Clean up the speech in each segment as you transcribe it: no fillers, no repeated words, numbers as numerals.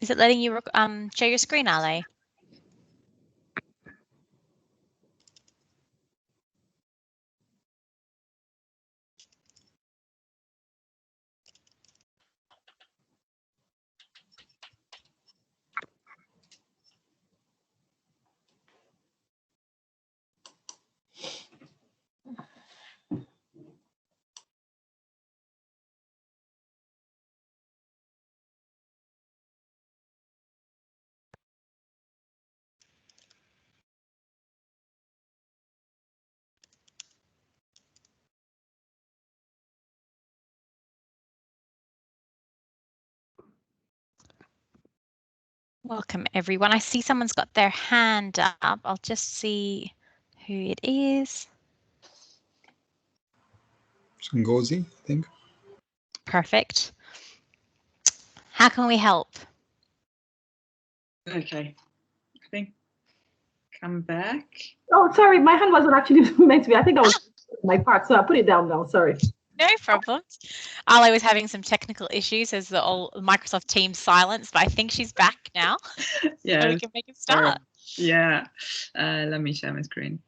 Is it letting you share your screen, Ale? Welcome, everyone. I see someone's got their hand up. I'll just see who it is. Ngozi, I think. Perfect. How can we help? Okay, I think come back. Oh, sorry, my hand wasn't actually meant to be. I think I was my part, so I put it down now. Sorry. No problems. Ale was having some technical issues as the old Microsoft Teams silenced, but I think she's back now. Yeah, So we can make it start. Yeah, let me share my screen.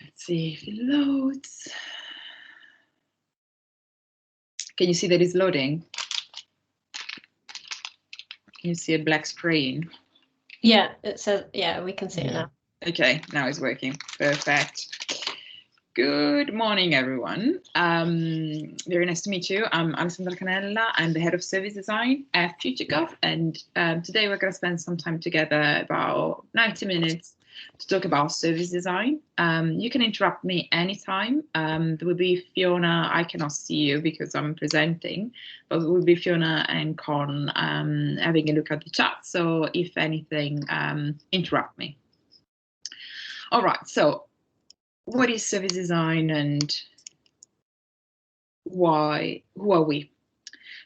Let's see if it loads. Can you see that it's loading? Can you see a black screen? Yeah, it says, yeah, we can see it now. Okay, now it's working. Perfect. Good morning, everyone. Very nice to meet you. I'm Alessandra Canella. I'm the head of service design at FutureGov, and today we're going to spend some time together, about 90 minutes, to talk about service design. You can interrupt me anytime. There will be Fiona. I cannot see you because I'm presenting, but it will be Fiona and Con having a look at the chat. So if anything, interrupt me. All right, so what is service design and why? Who are we?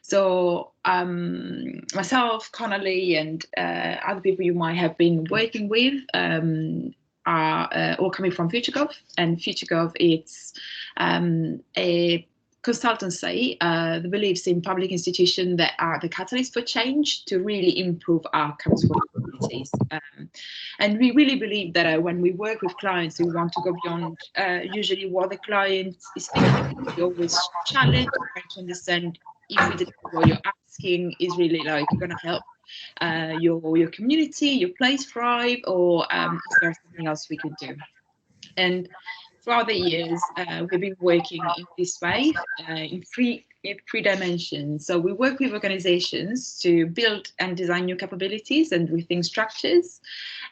So myself, Connolly, and other people you might have been working with are all coming from FutureGov, and FutureGov it's a consultancy that believes in public institutions that are the catalyst for change to really improve outcomes for communities. And we really believe that when we work with clients, we want to go beyond usually what the client is thinking. We always challenge, trying to understand if we did what you're asking is really like going to help your community, your place thrive, or is there something else we can do? And throughout the years, we've been working in this way in three dimensions. So we work with organizations to build and design new capabilities and rethink structures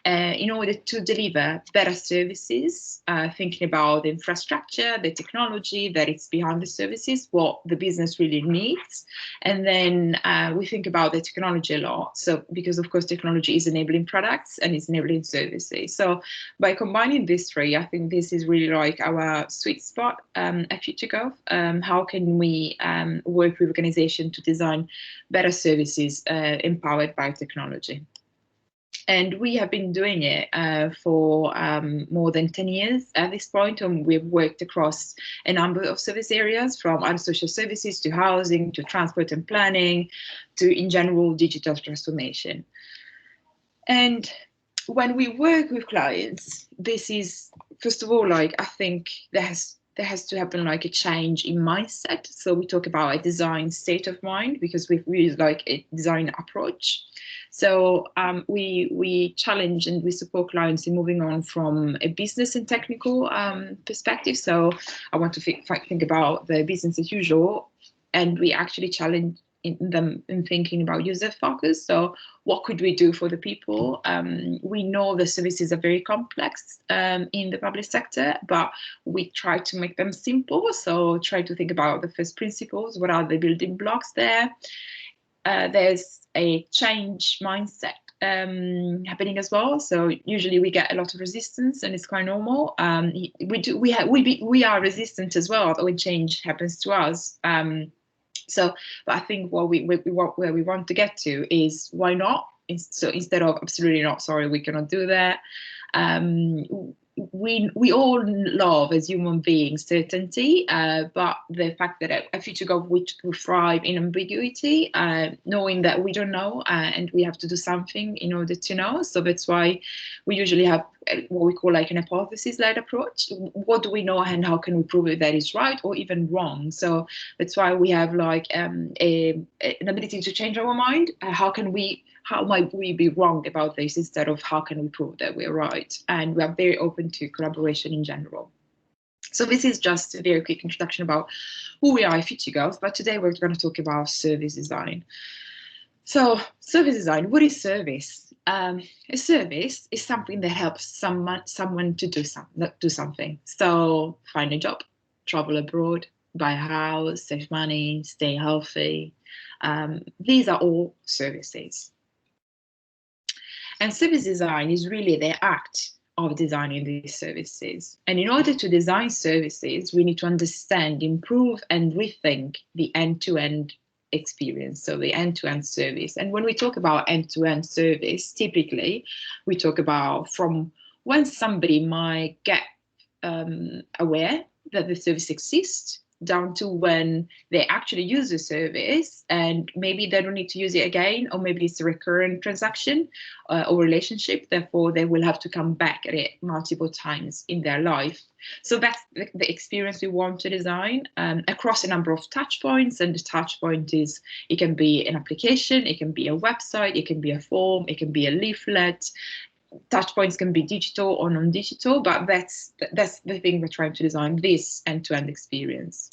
in order to deliver better services, thinking about the infrastructure, the technology that is behind the services, what the business really needs. And then we think about the technology a lot. So because of course, technology is enabling products and it's enabling services. So by combining these three, I think this is really like our sweet spot at FutureGov. How can we work with organizations to design better services empowered by technology? And we have been doing it for more than 10 years at this point, and we've worked across a number of service areas, from other social services to housing to transport and planning to, in general, digital transformation. And when we work with clients, this is, first of all, like I think there has there has to happen like a change in mindset. So we talk about a design state of mind, because we use like a design approach. So we challenge and we support clients in moving on from a business and technical perspective. So I want to think about the business as usual, and we actually challenge them in thinking about user focus. So what could we do for the people? We know the services are very complex in the public sector, but we try to make them simple. So try to think about the first principles. What are the building blocks there? There's a change mindset happening as well. So usually we get a lot of resistance, and it's quite normal. We are resistant as well when change happens to us. But I think where we want to get to is why not? So instead of absolutely not, sorry, we cannot do that. We all love, as human beings, certainty, but the fact that at FutureGov we thrive in ambiguity, knowing that we don't know, and we have to do something in order to know. So that's why we usually have what we call like an hypothesis-led approach. What do we know, and how can we prove it that is right or even wrong? So that's why we have like an ability to change our mind. How might we be wrong about this, instead of how can we prove that we're right? And we are very open to collaboration in general. So this is just a very quick introduction about who we are at FutureGov, but today we're going to talk about service design. So service design, what is service? A service is something that helps someone to do something. So find a job, travel abroad, buy a house, save money, stay healthy. These are all services. And service design is really the act of designing these services. And in order to design services, we need to understand, improve, and rethink the end-to-end experience, so the end-to-end service. And when we talk about end-to-end service, typically we talk about from when somebody might get aware that the service exists, down to when they actually use the service, and maybe they don't need to use it again, or maybe it's a recurrent transaction or relationship, therefore they will have to come back at it multiple times in their life. So that's the experience we want to design across a number of touch points. And the touch point is, it can be an application, it can be a website, it can be a form, it can be a leaflet. Touch points can be digital or non-digital, but that's the thing we're trying to design, this end-to-end experience.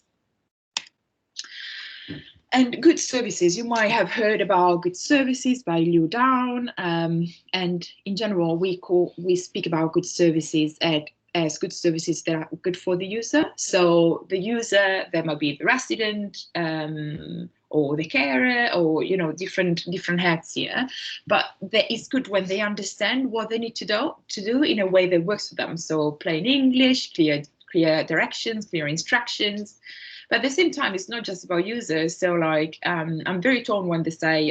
And good services, you might have heard about good services by Lou Down, and in general we speak about good services as good services that are good for the user. So the user, that might be the resident, or the carer, or different hats here, but that is good when they understand what they need to do in a way that works for them. So plain English, clear directions, clear instructions. But at the same time, it's not just about users. So like I'm very torn when they say,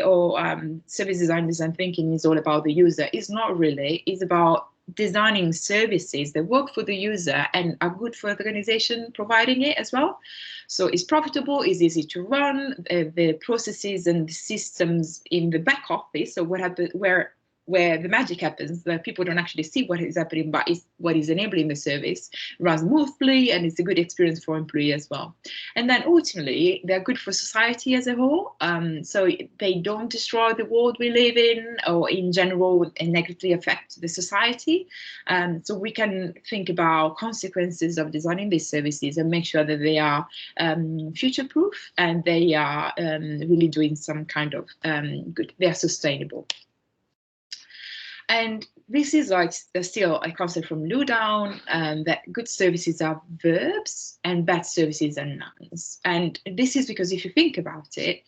service design thinking is all about the user. It's not really. It's about designing services that work for the user and are good for the organization providing it as well. So it's profitable, it's easy to run, the processes and the systems in the back office. So what happens, where the magic happens, that people don't actually see what is happening, but it's what is enabling the service, runs smoothly, and it's a good experience for employee as well. And then ultimately, they're good for society as a whole. So they don't destroy the world we live in, or in general, and negatively affect the society. So we can think about consequences of designing these services and make sure that they are future-proof, and they are really doing some kind of good, they are sustainable. And this is like still a concept from Lou Down, that good services are verbs and bad services are nouns. And this is because if you think about it,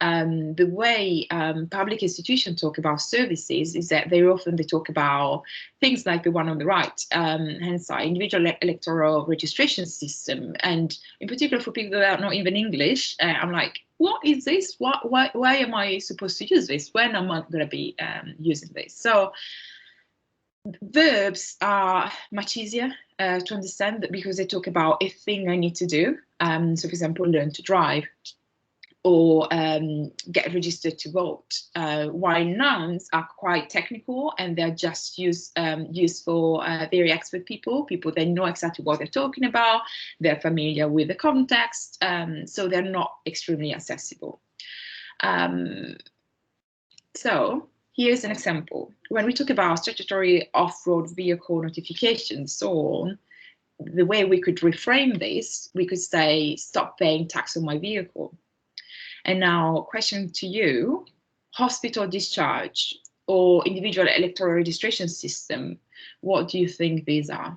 the way public institutions talk about services is that very often they talk about things like the one on the right, hence our individual electoral registration system. And in particular for people that are not even English, I'm like, what is this? Why am I supposed to use this? When am I going to be using this? So verbs are much easier to understand because they talk about a thing I need to do. So for example, learn to drive. or get registered to vote, while nouns are quite technical and they're just used for very expert people that know exactly what they're talking about, they're familiar with the context, so they're not extremely accessible. So here's an example. When we talk about statutory off-road vehicle notifications, so on, the way we could reframe this, we could say, stop paying tax on my vehicle. And now, question to you, hospital discharge or individual electoral registration system, what do you think these are?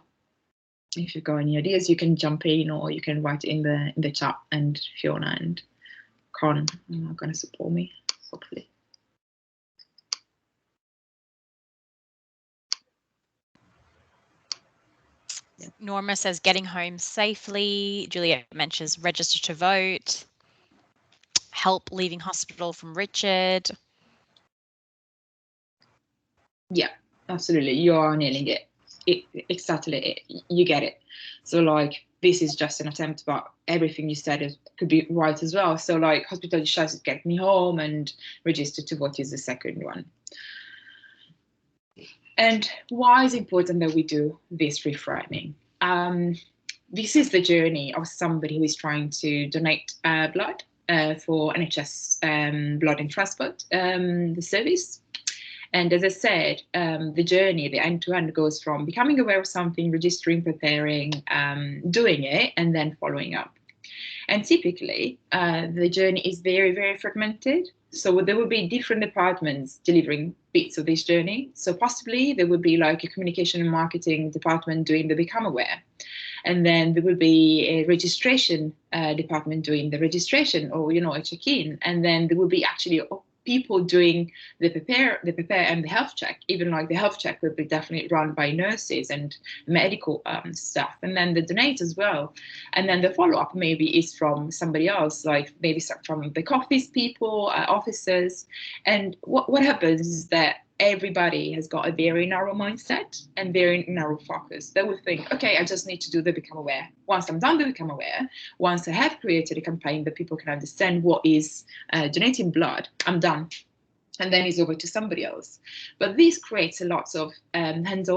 If you've got any ideas, you can jump in or you can write in the chat, and Fiona and Con are going to support me, hopefully. Norma says getting home safely. Juliet mentions register to vote. Help leaving hospital from Richard. Yeah, absolutely. You are nailing it. Exactly. You get it. So like, this is just an attempt, but everything you said could be right as well. So like, hospital discharge is get me home, and register to vote is the second one. And why is it important that we do this reframing? This is the journey of somebody who is trying to donate blood for NHS blood and transport, the service. And as I said, the journey, the end-to-end, goes from becoming aware of something, registering, preparing, doing it, and then following up. And typically, the journey is very, very fragmented. So there will be different departments delivering bits of this journey. So possibly there would be like a communication and marketing department doing the become aware. And then there will be a registration department doing the registration, or, you know, a check-in. And then there will be actually people doing the prepare and the health check. Even like the health check will be definitely run by nurses and medical staff, and then the donate as well. And then the follow-up maybe is from somebody else, like maybe from the office people, officers. And what happens is that everybody has got a very narrow mindset and very narrow focus. They will think, okay, I just need to do the become aware. Once I'm done the become aware, once I have created a campaign that people can understand what is donating blood, I'm done. And then it's over to somebody else. But this creates a lot of hands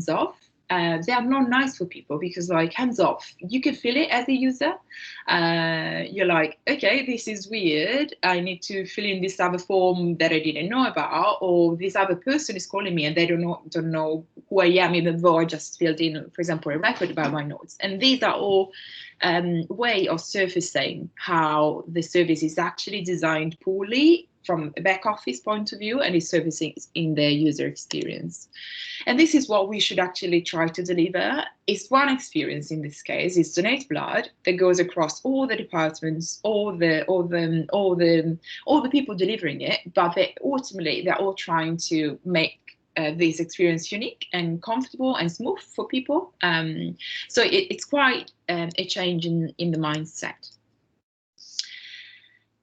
off. They are not nice for people, because like hands off, you can feel it as a user. You're like, okay, this is weird. I need to fill in this other form that I didn't know about, or this other person is calling me and they don't know who I am, even though I just filled in, for example, a record about my notes. And these are all way of surfacing how the service is actually designed poorly from a back office point of view, and is servicing in the user experience. And this is what we should actually try to deliver. It's one experience in this case, is donate blood that goes across all the departments, all the people delivering it, but they're all trying to make this experience unique and comfortable and smooth for people. So it's quite a change in the mindset.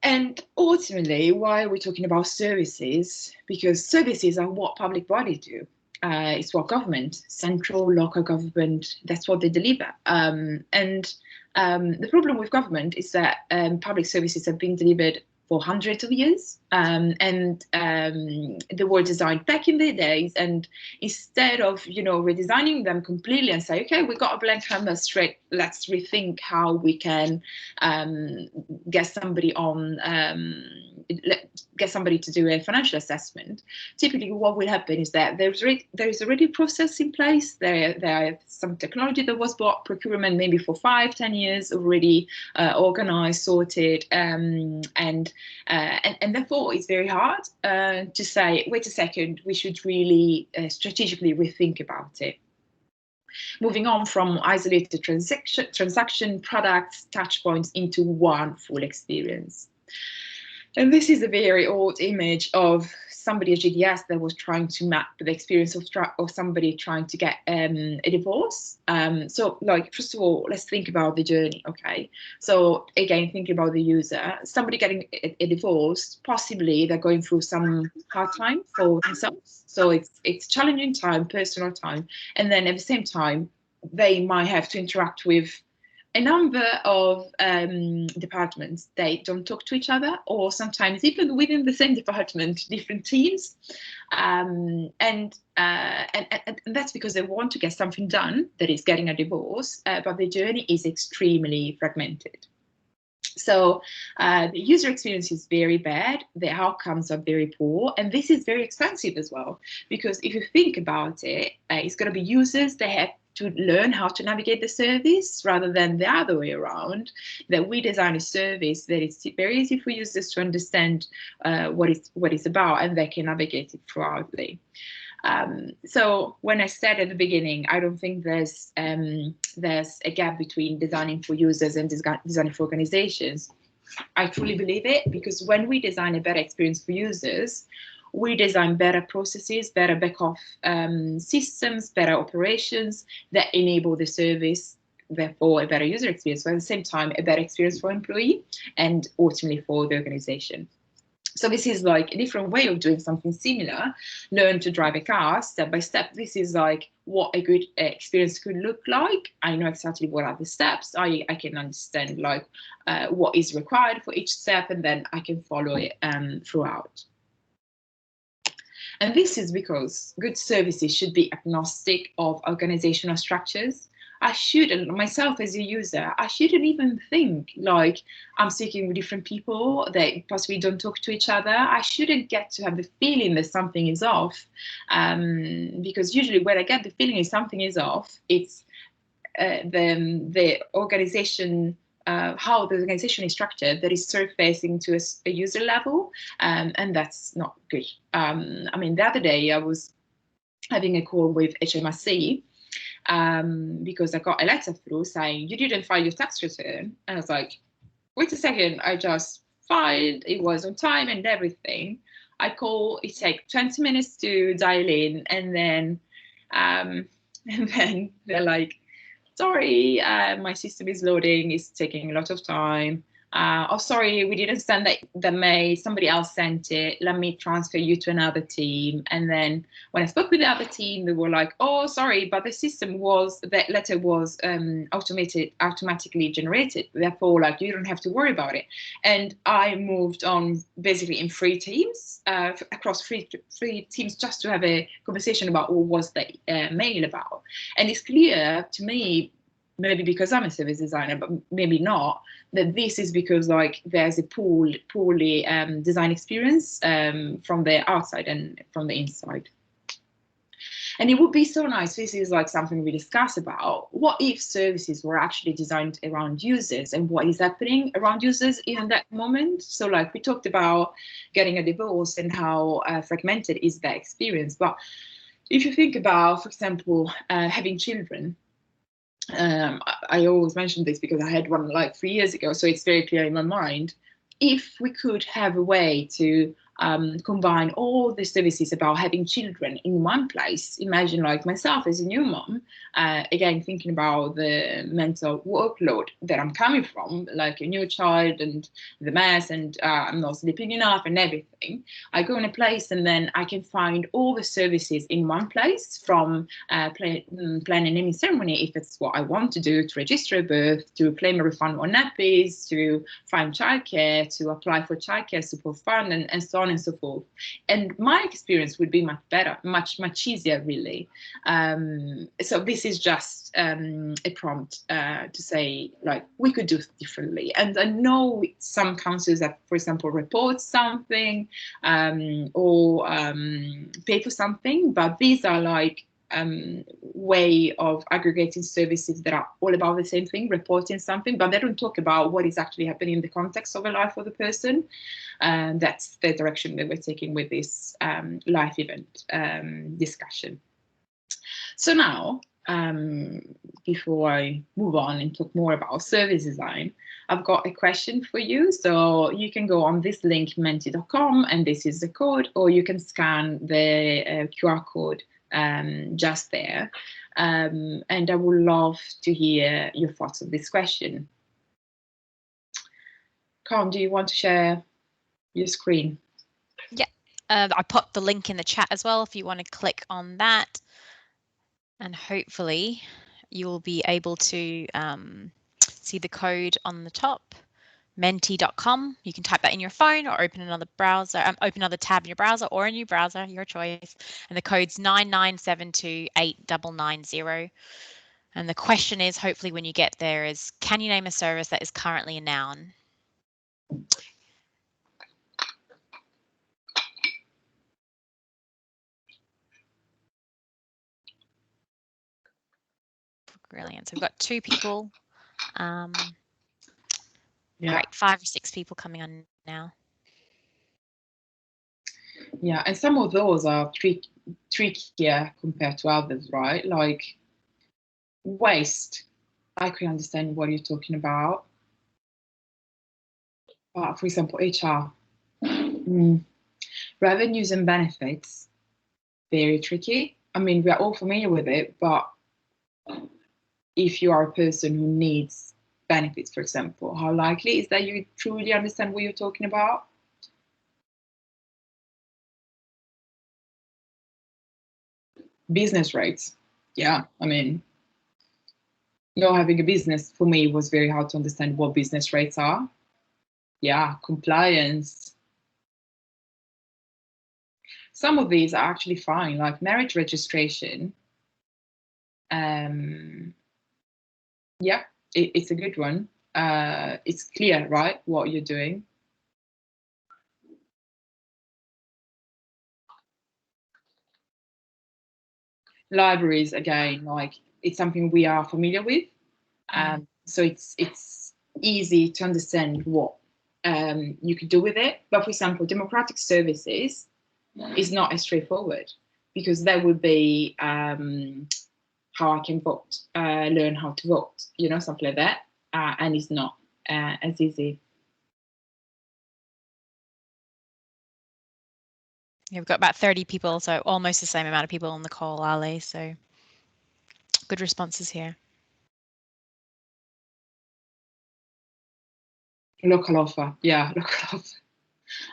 And ultimately, why are we talking about services? Because services are what public bodies do. It's what government, central, local government, that's what they deliver. And the problem with government is that public services have been delivered for hundreds of years, and they were designed back in the days. And instead of, you know, redesigning them completely and say, okay, we got a blank canvas straight, let's rethink how we can get somebody on, get somebody to do a financial assessment. Typically, what will happen is that there is already a process in place. There are some technology that was bought, procurement maybe for 5-10 years already, organized, sorted, and therefore it's very hard to say, wait a second, we should really strategically rethink about it. Moving on from isolated transaction products, touch points into one full experience. And this is a very old image of somebody at GDS that was trying to map the experience of somebody trying to get a divorce. So, like, first of all, let's think about the journey, okay? So, again, think about the user. Somebody getting a divorce, possibly they're going through some hard time for themselves. So it's challenging time, personal time. And then at the same time, they might have to interact with a number of departments, they don't talk to each other, or sometimes even within the same department, different teams. And that's because they want to get something done, that is getting a divorce, but the journey is extremely fragmented. So the user experience is very bad, the outcomes are very poor, and this is very expensive as well, because if you think about it, it's going to be users, they have to learn how to navigate the service, rather than the other way around, that we design a service that is very easy for users to understand what it's about, and they can navigate it throughoutly. So when I said at the beginning, I don't think there's a gap between designing for users and designing for organizations. I truly believe it, because when we design a better experience for users, we design better processes, better back-off systems, better operations that enable the service, therefore a better user experience, but at the same time a better experience for employee and ultimately for the organization. So this is like a different way of doing something similar. Learn to drive a car step by step. This is like what a good experience could look like. I know exactly what are the steps. I can understand like what is required for each step, and then I can follow it throughout. And this is because good services should be agnostic of organizational structures. I shouldn't, myself as a user, I shouldn't even think like I'm speaking with different people that possibly don't talk to each other. I shouldn't get to have the feeling that something is off, because usually when I get the feeling that something is off, it's the organization, how the organization is structured, that is surfacing to a user level, and that's not good. I mean, the other day I was having a call with HMRC, because I got a letter through saying you didn't file your tax return, and I was like, wait a second, I just filed, it was on time and everything. I call, it takes 20 minutes to dial in, and then they're like, sorry, my system is loading, it's taking a lot of time. Oh, sorry, we didn't send the mail, somebody else sent it, let me transfer you to another team. And then when I spoke with the other team, they were like, oh, sorry, but the system was, that letter was automatically generated, therefore like you don't have to worry about it. And I moved on basically in 3 teams, across three teams, just to have a conversation about what was the mail about. And it's clear to me, maybe because I'm a service designer, but maybe not, that this is because like there's a poorly design experience from the outside and from the inside. And it would be so nice, this is like something we discuss about, what if services were actually designed around users and what is happening around users in that moment? So like we talked about getting a divorce and how fragmented is that experience. But if you think about, for example, having children, I always mention this because I had one like 3 years ago, so it's very clear in my mind. If we could have a way to combine all the services about having children in one place, imagine like myself as a new mom, again thinking about the mental workload that I'm coming from, like a new child and the mess, and I'm not sleeping enough and everything. I go in a place and then I can find all the services in one place, from planning a naming ceremony if it's what I want to do, to register a birth, to claim a refund on nappies, to find childcare, to apply for childcare support fund, and so on and so forth. And my experience would be much better, much easier, really. So this is just a prompt to say, like, we could do it differently. And I know some councils that, for example, report something or pay for something, but these are like way of aggregating services that are all about the same thing, reporting something, but they don't talk about what is actually happening in the context of a life of the person. And that's the direction that we're taking with this life event discussion. So now, before I move on and talk more about service design, I've got a question for you. So you can go on this link, menti.com, and this is the code, or you can scan the QR code just there. And I would love to hear your thoughts on this question. Con, do you want to share your screen? Yeah, I popped the link in the chat as well if you want to click on that. And hopefully you will be able to see the code on the top, menti.com. You can type that in your phone or open another browser, open another tab in your browser or a new browser, your choice. And the code's 997289990. And the question is, hopefully when you get there, is can you name a service that is currently a noun? Brilliant. So we've got 2 people. Great, 5 or 6 people coming on now. Yeah, and some of those are trickier compared to others, right? Like waste. I can understand what you're talking about. But for example, HR. Revenues and benefits, very tricky. I mean, we are all familiar with it, but if you are a person who needs benefits, for example, how likely is that you truly understand what you're talking about? Business rates. Yeah, I mean, not having a business for me was very hard to understand what business rates are. Yeah, compliance. Some of these are actually fine, like marriage registration. Yeah, it's a good one. It's clear, right, what you're doing. Libraries, again, like it's something we are familiar with. So it's easy to understand what you could do with it. But for example, democratic services is not as straightforward, because that would be how I can vote, learn how to vote, you know, something like that. And it's not as easy. Yeah, we've got about 30 people, so almost the same amount of people on the call, Ali. So good responses here. Local offer, yeah, local offer.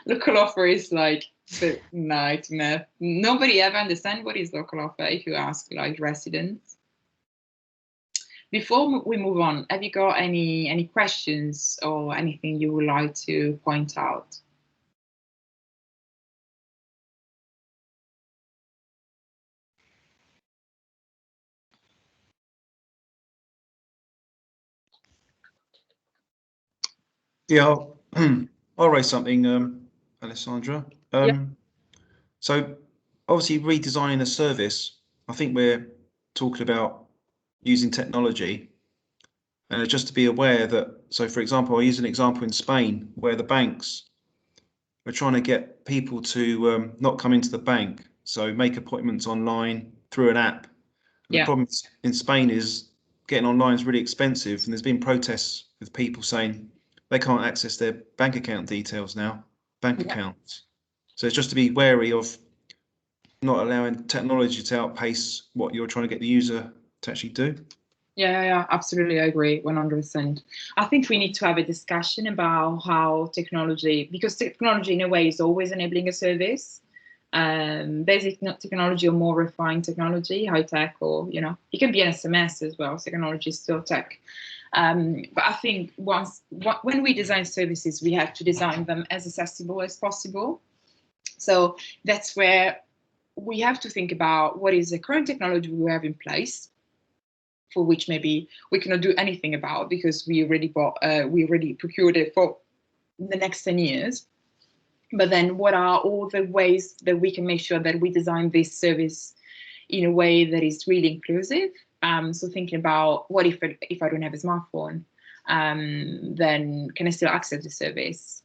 Local offer is like the nightmare. Nobody ever understands what is local offer if you ask like residents. Before we move on, have you got any questions or anything you would like to point out? Yeah, I'll raise something, Alessandra. So obviously redesigning a service, I think we're talking about using technology. And just to be aware that, so for example, I'll use an example in Spain where the banks are trying to get people to not come into the bank, so make appointments online through an app. And the problem in Spain is getting online is really expensive, and there's been protests with people saying they can't access their bank account details now, bank accounts. So it's just to be wary of not allowing technology to outpace what you're trying to get the user to actually do. Yeah, absolutely, I agree, 100%. I think we need to have a discussion about how technology, because technology in a way is always enabling a service. Basic technology or more refined technology, high tech, or it can be an SMS as well. Technology is still tech. But I think when we design services, we have to design them as accessible as possible. So that's where we have to think about what is the current technology we have in place, for which maybe we cannot do anything about because we already procured it for the next 10 years. But then what are all the ways that we can make sure that we design this service in a way that is really inclusive? So thinking about what if I don't have a smartphone, then can I still access the service?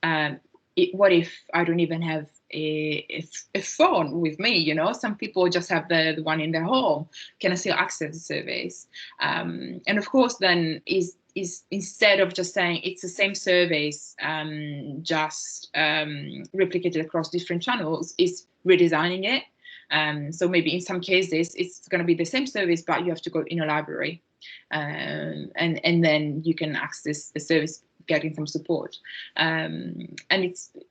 What if I don't even have a phone with me? Some people just have the one in their home. Can I still access the service? And of course, then is instead of just saying it's the same service, just replicated across different channels, is redesigning it. So maybe in some cases it's going to be the same service, but you have to go in a library, and then you can access the service getting some support. And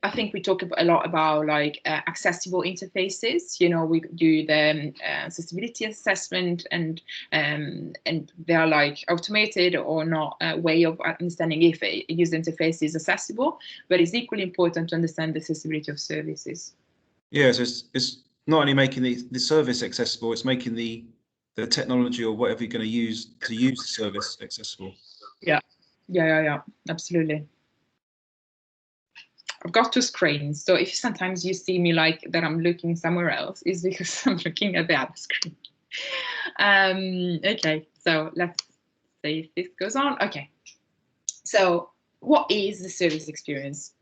I think we talk a lot about like accessible interfaces. You know, we do the accessibility assessment, and they are like automated or not a way of understanding if a user interface is accessible, but it's equally important to understand the accessibility of services. Yeah, so it's not only making the service accessible, it's making the technology or whatever you're going to use the service accessible. Yeah, absolutely. I've got 2 screens, so if sometimes you see me like that I'm looking somewhere else, it's because I'm looking at the other screen. Okay, so let's see if this goes on. Okay, so what is the service experience?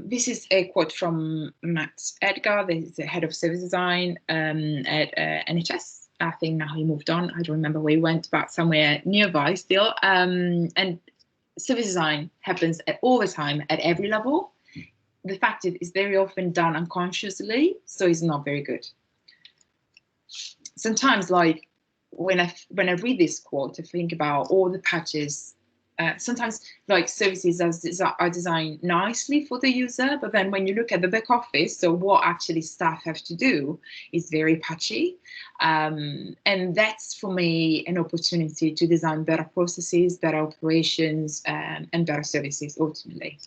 This is a quote from Matt Edgar, the head of service design at NHS. I think now he moved on. I don't remember where he went, but somewhere nearby still. And service design happens all the time at every level. The fact is, it's very often done unconsciously, so it's not very good. Sometimes, like when I read this quote, I think about all the patches. Sometimes like services are designed nicely for the user, but then when you look at the back office, so what actually staff have to do is very patchy. And that's for me an opportunity to design better processes, better operations, and better services ultimately.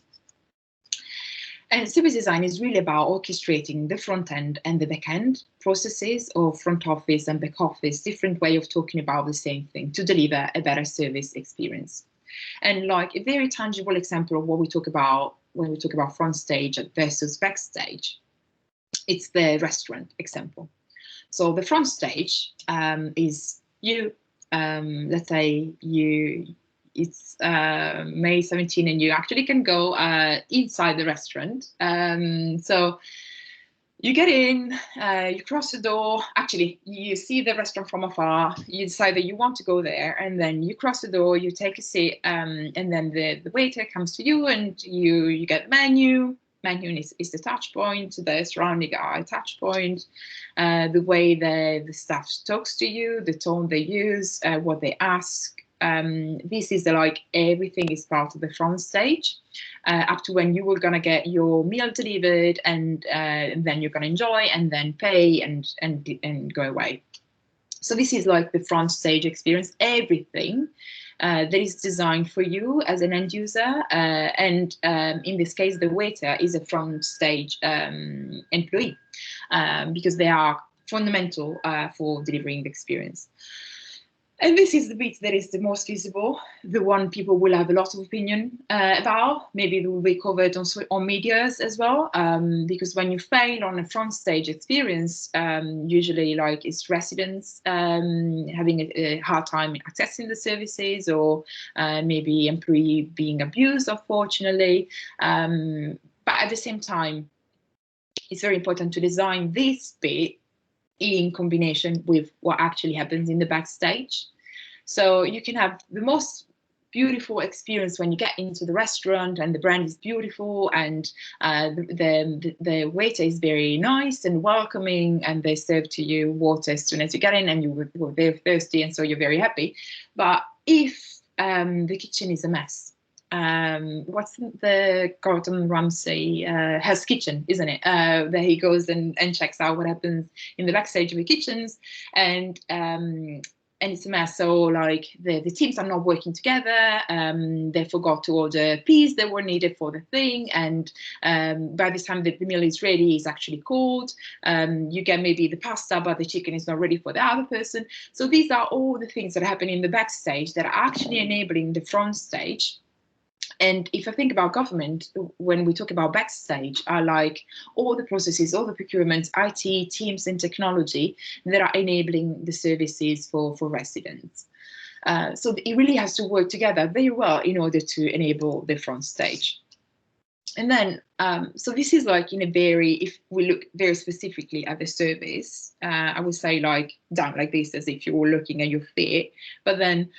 And service design is really about orchestrating the front end and the back end processes, or front office and back office, different way of talking about the same thing to deliver a better service experience. And like a very tangible example of what we talk about when we talk about front stage versus backstage, it's the restaurant example. So the front stage is you, let's say it's May 17 and you actually can go inside the restaurant. So you get in, you cross the door, actually you see the restaurant from afar, you decide that you want to go there, and then you cross the door, you take a seat, and then the waiter comes to you and you get the menu. Menu is the touch point, the surrounding eye touch point, the way the staff talks to you, the tone they use, what they ask. This is like everything is part of the front stage, up to when you were gonna get your meal delivered, and then you're gonna enjoy and then pay and go away. So this is like the front stage experience, everything that is designed for you as an end user, and in this case the waiter is a front stage employee, because they are fundamental for delivering the experience. And this is the bit that is the most visible, the one people will have a lot of opinion about. Maybe it will be covered on medias as well, because when you fail on a front stage experience, usually like it's residents having a hard time accessing the services, or maybe employee being abused, unfortunately. But at the same time, it's very important to design this bit in combination with what actually happens in the backstage. So you can have the most beautiful experience when you get into the restaurant and the brand is beautiful, and the waiter is very nice and welcoming, and they serve to you water as soon as you get in, and you were very thirsty, and so you're very happy. But if the kitchen is a mess, what's the Gordon Ramsay Hell's Kitchen, isn't it? There he goes and checks out what happens in the backstage of the kitchens, and it's a mess. So like the teams are not working together. They forgot to order peas that were needed for the thing, and by the time the meal is ready, it's actually cold. You get maybe the pasta, but the chicken is not ready for the other person. So these are all the things that happen in the backstage that are actually enabling the front stage. And if I think about government, when we talk about backstage, are like all the processes, all the procurements, IT, teams and technology that are enabling the services for residents. So it really has to work together very well in order to enable the front stage. And then, so this is like in a very, if we look very specifically at the service, I would say like down like this, as if you were looking at your feet, but then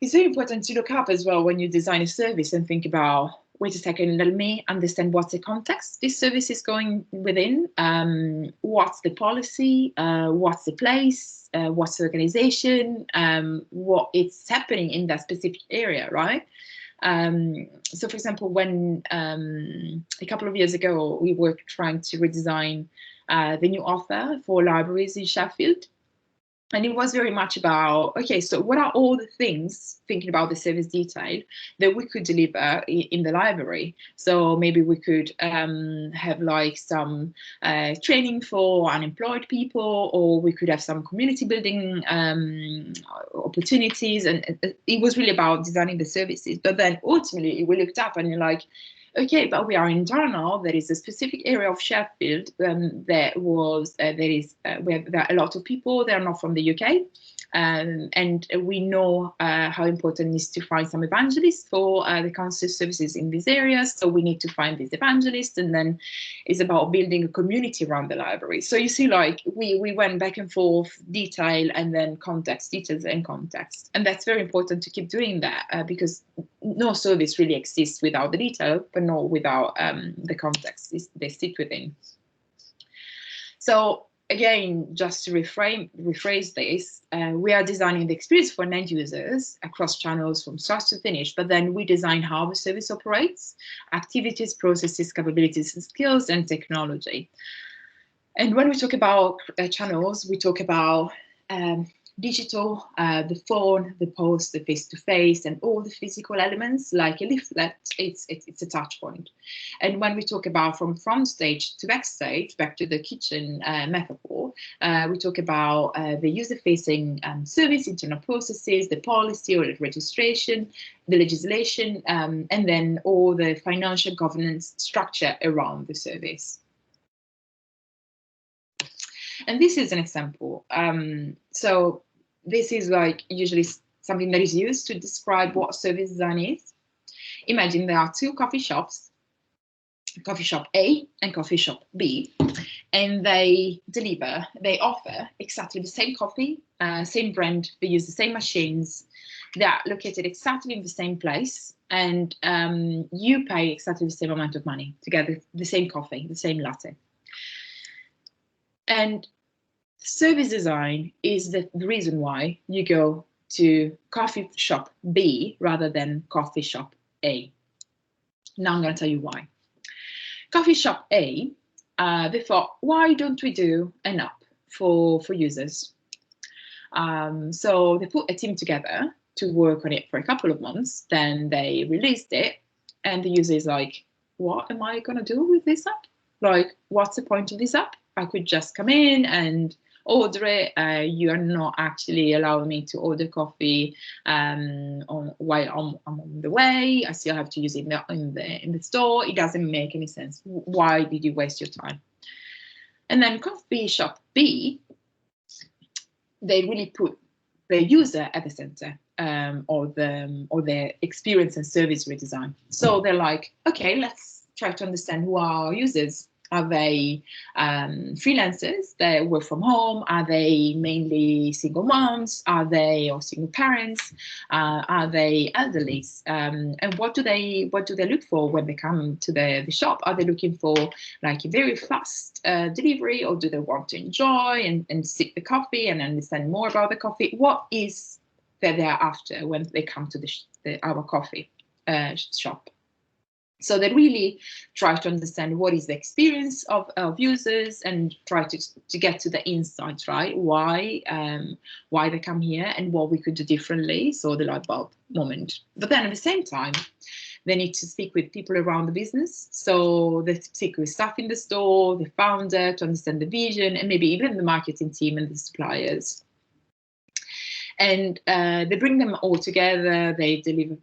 it's very important to look up as well when you design a service and think about wait a second, let me understand what's the context this service is going within, what's the policy, what's the place, what's the organization, what is happening in that specific area, right? So for example, when a couple of years ago, we were trying to redesign the new offer for libraries in Sheffield. And it was very much about, okay, so what are all the things, thinking about the service detail, that we could deliver in the library? So maybe we could have like some training for unemployed people, or we could have some community building opportunities. And it was really about designing the services. But then ultimately we looked up and you're like, okay, but we are in Darnall. There is a specific area of Sheffield there are a lot of people. They are not from the UK, and we know how important it is to find some evangelists for the council services in these areas. So we need to find these evangelists, and then it's about building a community around the library. So you see, like we went back and forth, detail and then context, details and context, and that's very important to keep doing that because no service really exists without the detail, but not without the context they sit within. So again, just to rephrase this, we are designing the experience for end users across channels from start to finish, but then we design how the service operates, activities, processes, capabilities, and skills, and technology. And when we talk about channels, we talk about digital, the phone, the post, the face-to-face, and all the physical elements like a leaflet. It's a touch point. And when we talk about from front stage to backstage, back to the kitchen metaphor, we talk about the user-facing service, internal processes, the policy or the registration, the legislation, and then all the financial governance structure around the service. And this is an example. So this is like usually something that is used to describe what service design is. Imagine there are two coffee shops, coffee shop A and coffee shop B, and they offer exactly the same coffee, same brand, they use the same machines, they are located exactly in the same place, and you pay exactly the same amount of money to get the same coffee, the same latte. And service design is the reason why you go to coffee shop B rather than coffee shop A. Now I'm going to tell you why. Coffee shop A, they thought, why don't we do an app for users? So they put a team together to work on it for a couple of months. Then they released it, and the user is like, what am I going to do with this app? Like, what's the point of this app? I could just come in and order it. You are not actually allowing me to order coffee while I'm on the way. I still have to use it in the store. It doesn't make any sense. Why did you waste your time? And then coffee shop B, they really put the user at the center, or their experience and service redesign. So they're like, okay, let's try to understand who are our users. Are they freelancers that work from home? Are they mainly single moms? Are they or single parents? Are they elderly? And what do they look for when they come to the shop? Are they looking for like a very fast delivery, or do they want to enjoy and sip the coffee and understand more about the coffee? What is that they're after when they come to our coffee shop? So they really try to understand what is the experience of users and try to get to the insights, right? Why they come here and what we could do differently. So the light bulb moment. But then at the same time, they need to speak with people around the business. So they speak with staff in the store, the founder, to understand the vision, and maybe even the marketing team and the suppliers. And they bring them all together. They deliver,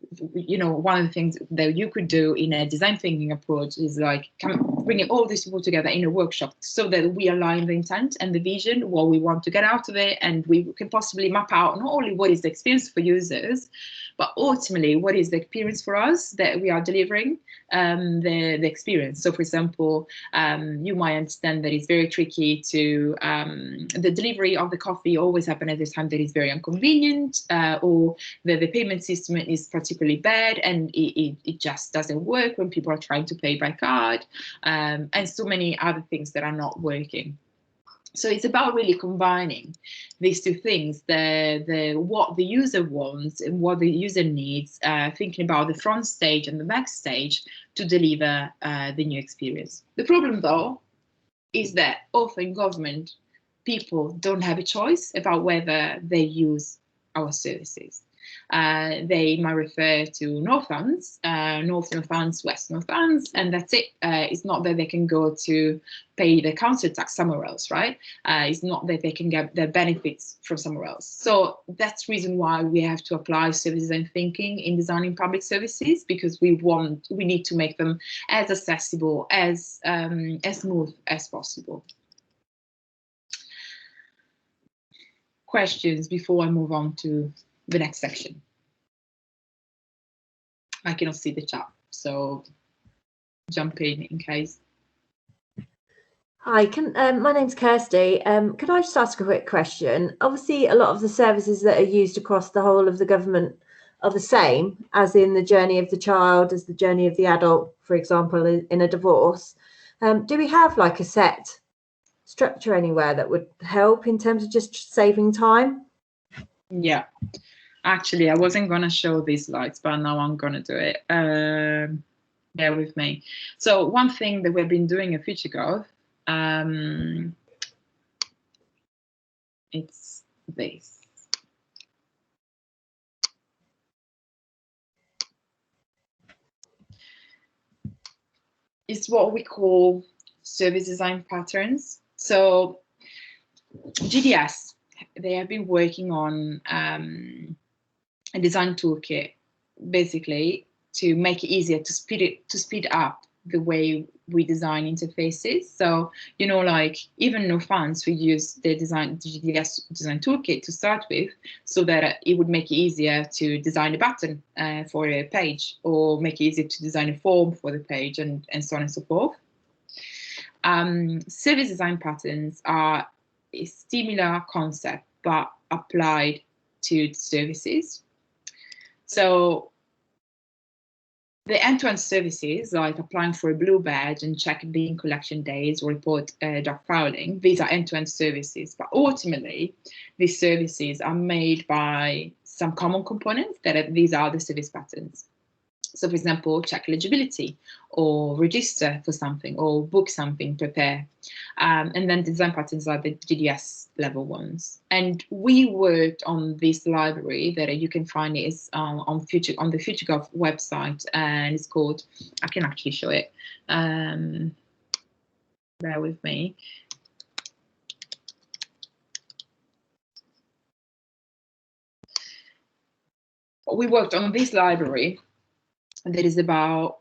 one of the things that you could do in a design thinking approach is like, bringing all these people together in a workshop so that we align the intent and the vision, what we want to get out of it, and we can possibly map out not only what is the experience for users, but ultimately what is the experience for us that we are delivering, the experience. So for example, you might understand that it's very tricky to, the delivery of the coffee always happen at a time that is very inconvenient, or the payment system is particularly bad and it just doesn't work when people are trying to pay by card, and so many other things that are not working. So it's about really combining these two things, the what the user wants and what the user needs, thinking about the front stage and the back stage to deliver the new experience. The problem, though, is that often government people don't have a choice about whether they use our services. They might refer to no funds, north no funds, west no funds, and that's it. It's not that they can go to pay the council tax somewhere else, right? It's not that they can get their benefits from somewhere else. So that's the reason why we have to apply service design thinking in designing public services, because we need to make them as accessible, as smooth as possible. Questions before I move on to the next section? I cannot see the chat, so jump in case. Hi, my name's Kirsty. Could I just ask a quick question? Obviously, a lot of the services that are used across the whole of the government are the same, as in the journey of the child, as the journey of the adult, for example, in a divorce. Do we have like a set structure anywhere that would help in terms of just saving time? Yeah, actually, I wasn't going to show these slides, but now I'm going to do it. Bear with me. So one thing that we've been doing at FutureGov, it's this. It's what we call service design patterns. So GDS, they have been working on a design toolkit, basically to make it easier to speed up the way we design interfaces. So, you know, like even no funds, we use the GDS design toolkit to start with, so that it would make it easier to design a button for a page, or make it easier to design a form for the page, and so on and so forth. Service design patterns are a similar concept, but applied to services. So the end-to-end services, like applying for a blue badge and checking bean collection days or report dog filing, these are end-to-end services. But ultimately, these services are made by some common components these are the service patterns. So for example, check eligibility, or register for something, or book something, prepare. And then design patterns are the GDS level ones. And we worked on this library that you can find is on the FutureGov website, and it's called, I can actually show it. Bear with me. We worked on this library that is about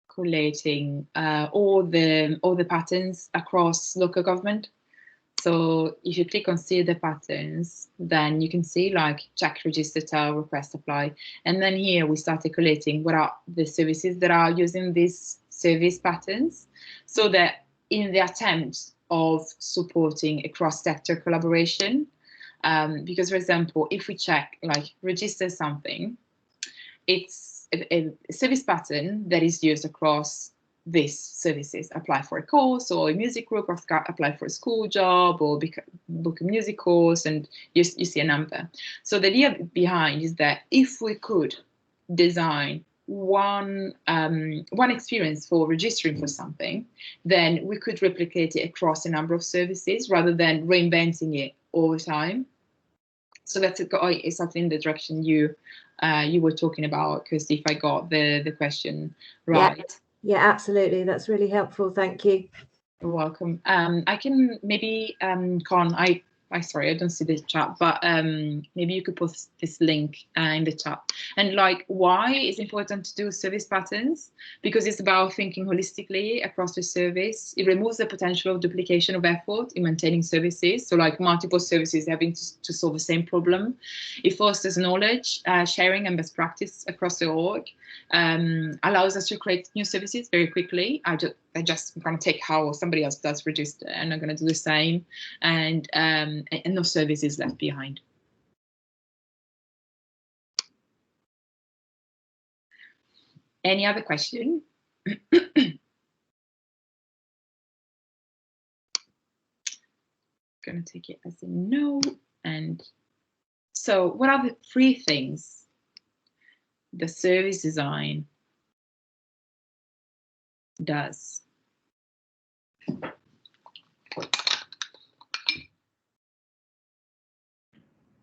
collating all the patterns across local government. So if you click on see the patterns, then you can see like check, register, tell, request, apply. And then here we started collating what are the services that are using these service patterns, so that in the attempt of supporting a cross-sector collaboration, because for example, if we check like register something, it's a service pattern that is used across these services. Apply for a course or a music group, or apply for a school job, or book a music course, and you see a number. So the idea behind is that if we could design one experience for registering for something, then we could replicate it across a number of services rather than reinventing it all the time. So that's something in the direction you were talking about, because if I got the question right. Yeah, absolutely. That's really helpful. Thank you. You're welcome. I can maybe Con, I sorry, I don't see the chat, but maybe you could post this link in the chat. And like, why is important to do service patterns? Because it's about thinking holistically across the service. It removes the potential of duplication of effort in maintaining services. So like multiple services having to solve the same problem. It fosters knowledge sharing and best practice across the org. Allows us to create new services very quickly. I'm going to take how somebody else does register, and I'm going to do the same, and no services left behind. Any other question? Going to take it as a no. And so what are the 3 things the service design does?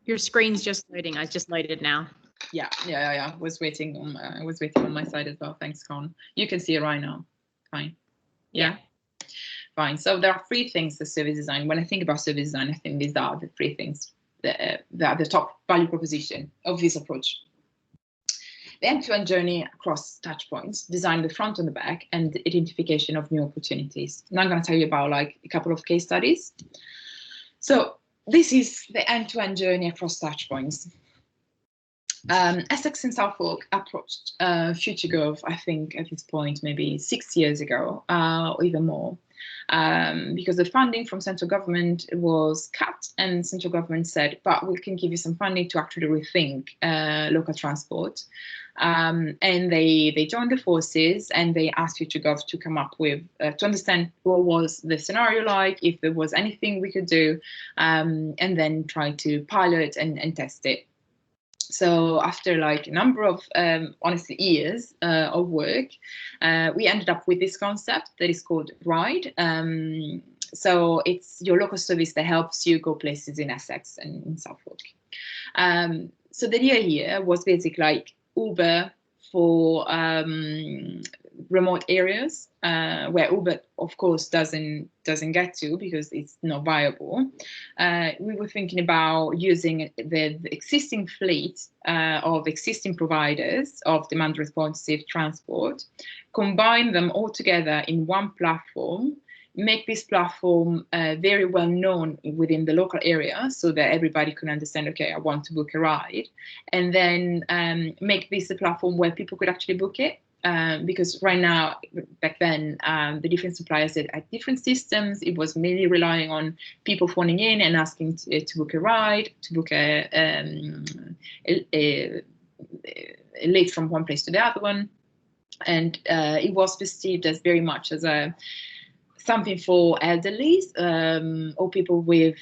Your screen's just loading. I just loaded now. Yeah. I was waiting on my side as well. Thanks, Con. You can see it right now. Fine. Yeah. Fine. So there are 3 things the service design. When I think about service design, I think these are the 3 things that are the top value proposition of this approach. The end-to-end journey across touch points, design the front and the back, and the identification of new opportunities. Now I'm going to tell you about like a couple of case studies. So this is the end-to-end journey across touch points. Essex and Suffolk approached FutureGov, I think at this point, maybe 6 years ago, or even more, because the funding from central government was cut, and central government said, but we can give you some funding to actually rethink local transport. And they joined the forces, and they asked FutureGov to come up with, to understand what was the scenario like, if there was anything we could do, and then try to pilot and test it. So after like a number of honestly years of work, we ended up with this concept that is called Ride. So it's your local service that helps you go places in Essex and in Suffolk. So the idea here was basically like Uber for remote areas where Uber, of course, doesn't get to because it's not viable. We were thinking about using the existing fleet of existing providers of demand responsive transport, combine them all together in one platform, make this platform very well known within the local area so that everybody can understand, okay, I want to book a ride, and then make this a platform where people could actually book it. Because right now, back then, the different suppliers had different systems. It was mainly relying on people phoning in and asking to book a ride, to book a late from one place to the other one. And it was perceived as very much as something for elderly or people with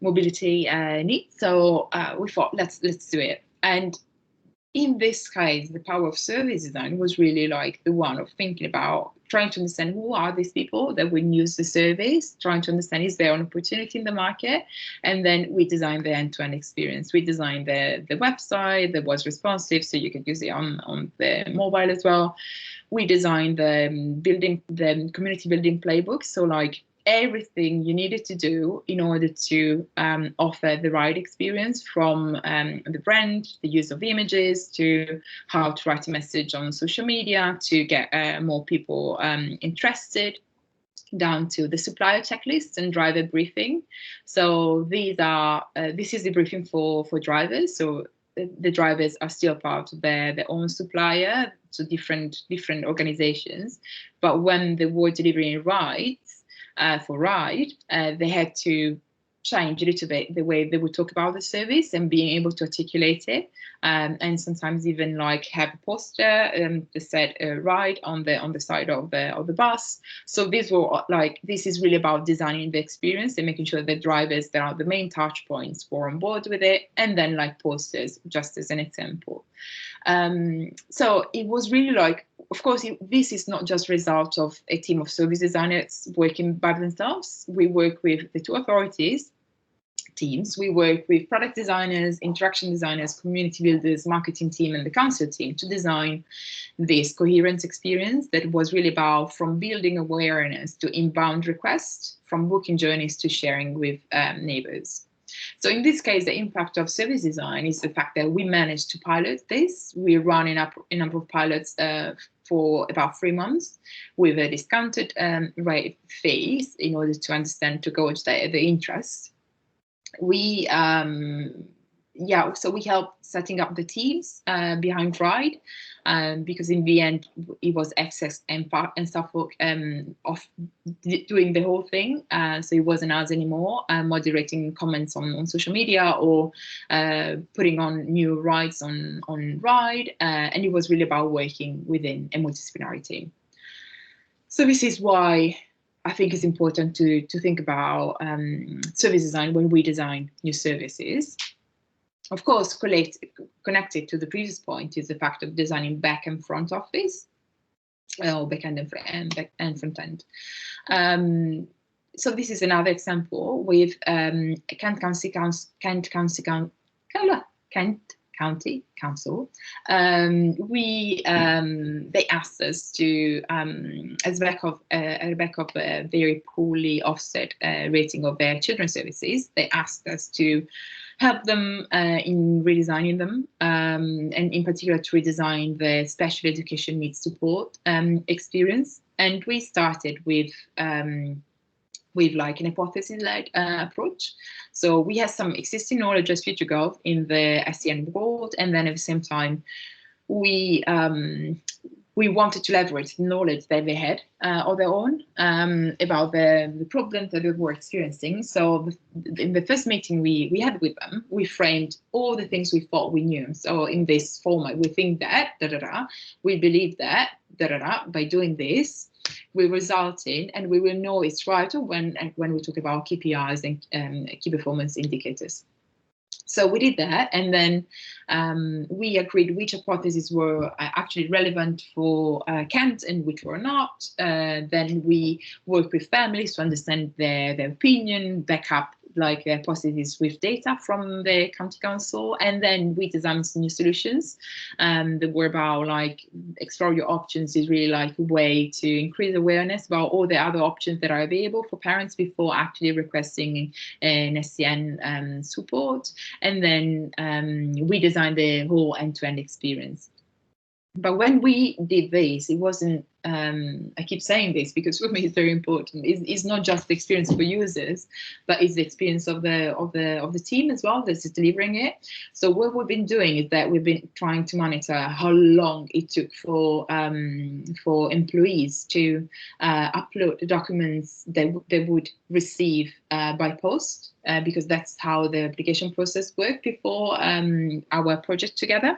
mobility needs. So we thought, let's do it. And in this case, the power of service design was really like the one of thinking about trying to understand who are these people that would use the service, trying to understand is there an opportunity in the market, and then we designed the end-to-end experience. We designed the website that was responsive, so you could use it on the mobile as well. We designed the community building playbook, so like everything you needed to do in order to offer the right experience, from the brand, the use of images, to how to write a message on social media to get more people interested, down to the supplier checklist and driver briefing. So these are this is the briefing for drivers. So the drivers are still part of their own supplier, so different organizations. But when they were delivering rides, for Ride, they had to change a little bit the way they would talk about the service and being able to articulate it, and sometimes even like have a poster that said Ride on the side of the bus. So these were like, this is really about designing the experience and making sure that drivers that are the main touch points were on board with it, and then like posters, just as an example. So it was really like, of course, this is not just a result of a team of service designers working by themselves. We work with the two authorities teams. We work with product designers, interaction designers, community builders, marketing team, and the council team to design this coherent experience that was really about from building awareness to inbound requests, from booking journeys to sharing with neighbors. So in this case, the impact of service design is the fact that we managed to pilot this. We run a number of pilots for about 3 months with a discounted rate fees in order to understand, to gauge the interest. We so we helped setting up the teams behind RIDE, because in the end it was Access and Suffolk of doing the whole thing. So it wasn't us anymore moderating comments on social media or putting on new rides on RIDE, and it was really about working within a multidisciplinary team. So this is why I think it's important to think about service design when we design new services. Of course, connected to the previous point is the fact of designing back and front office, or back end and front end. So this is another example with Kent County Council. They asked us to, as back of a very poorly offset rating of their children's services, they asked us to help them in redesigning them, and in particular to redesign the special education needs support experience. And we started with like an hypothesis-led approach. So we had some existing knowledge as FutureGov in the SEN world, and then at the same time, we wanted to leverage the knowledge that they had of their own about the problems that they were experiencing. So in the first meeting we had with them, we framed all the things we thought we knew. So in this format, we think that, we believe that, by doing this, will result in, and we will know it's right when we talk about KPIs and key performance indicators. So we did that, and then we agreed which hypotheses were actually relevant for Kent and which were not. Then we worked with families to understand their opinion, back up like their hypotheses with data from the county council, and then we designed some new solutions that were about like explore your options is really like a way to increase awareness about all the other options that are available for parents before actually requesting an SCN support. And then we designed the whole end-to-end experience. But when we did this, it wasn't, I keep saying this because for me it's very important, it's not just the experience for users, but it's the experience of the team as well that's delivering it. So what we've been doing is that we've been trying to monitor how long it took for employees to upload the documents that they would receive by post, because that's how the application process worked before our project together.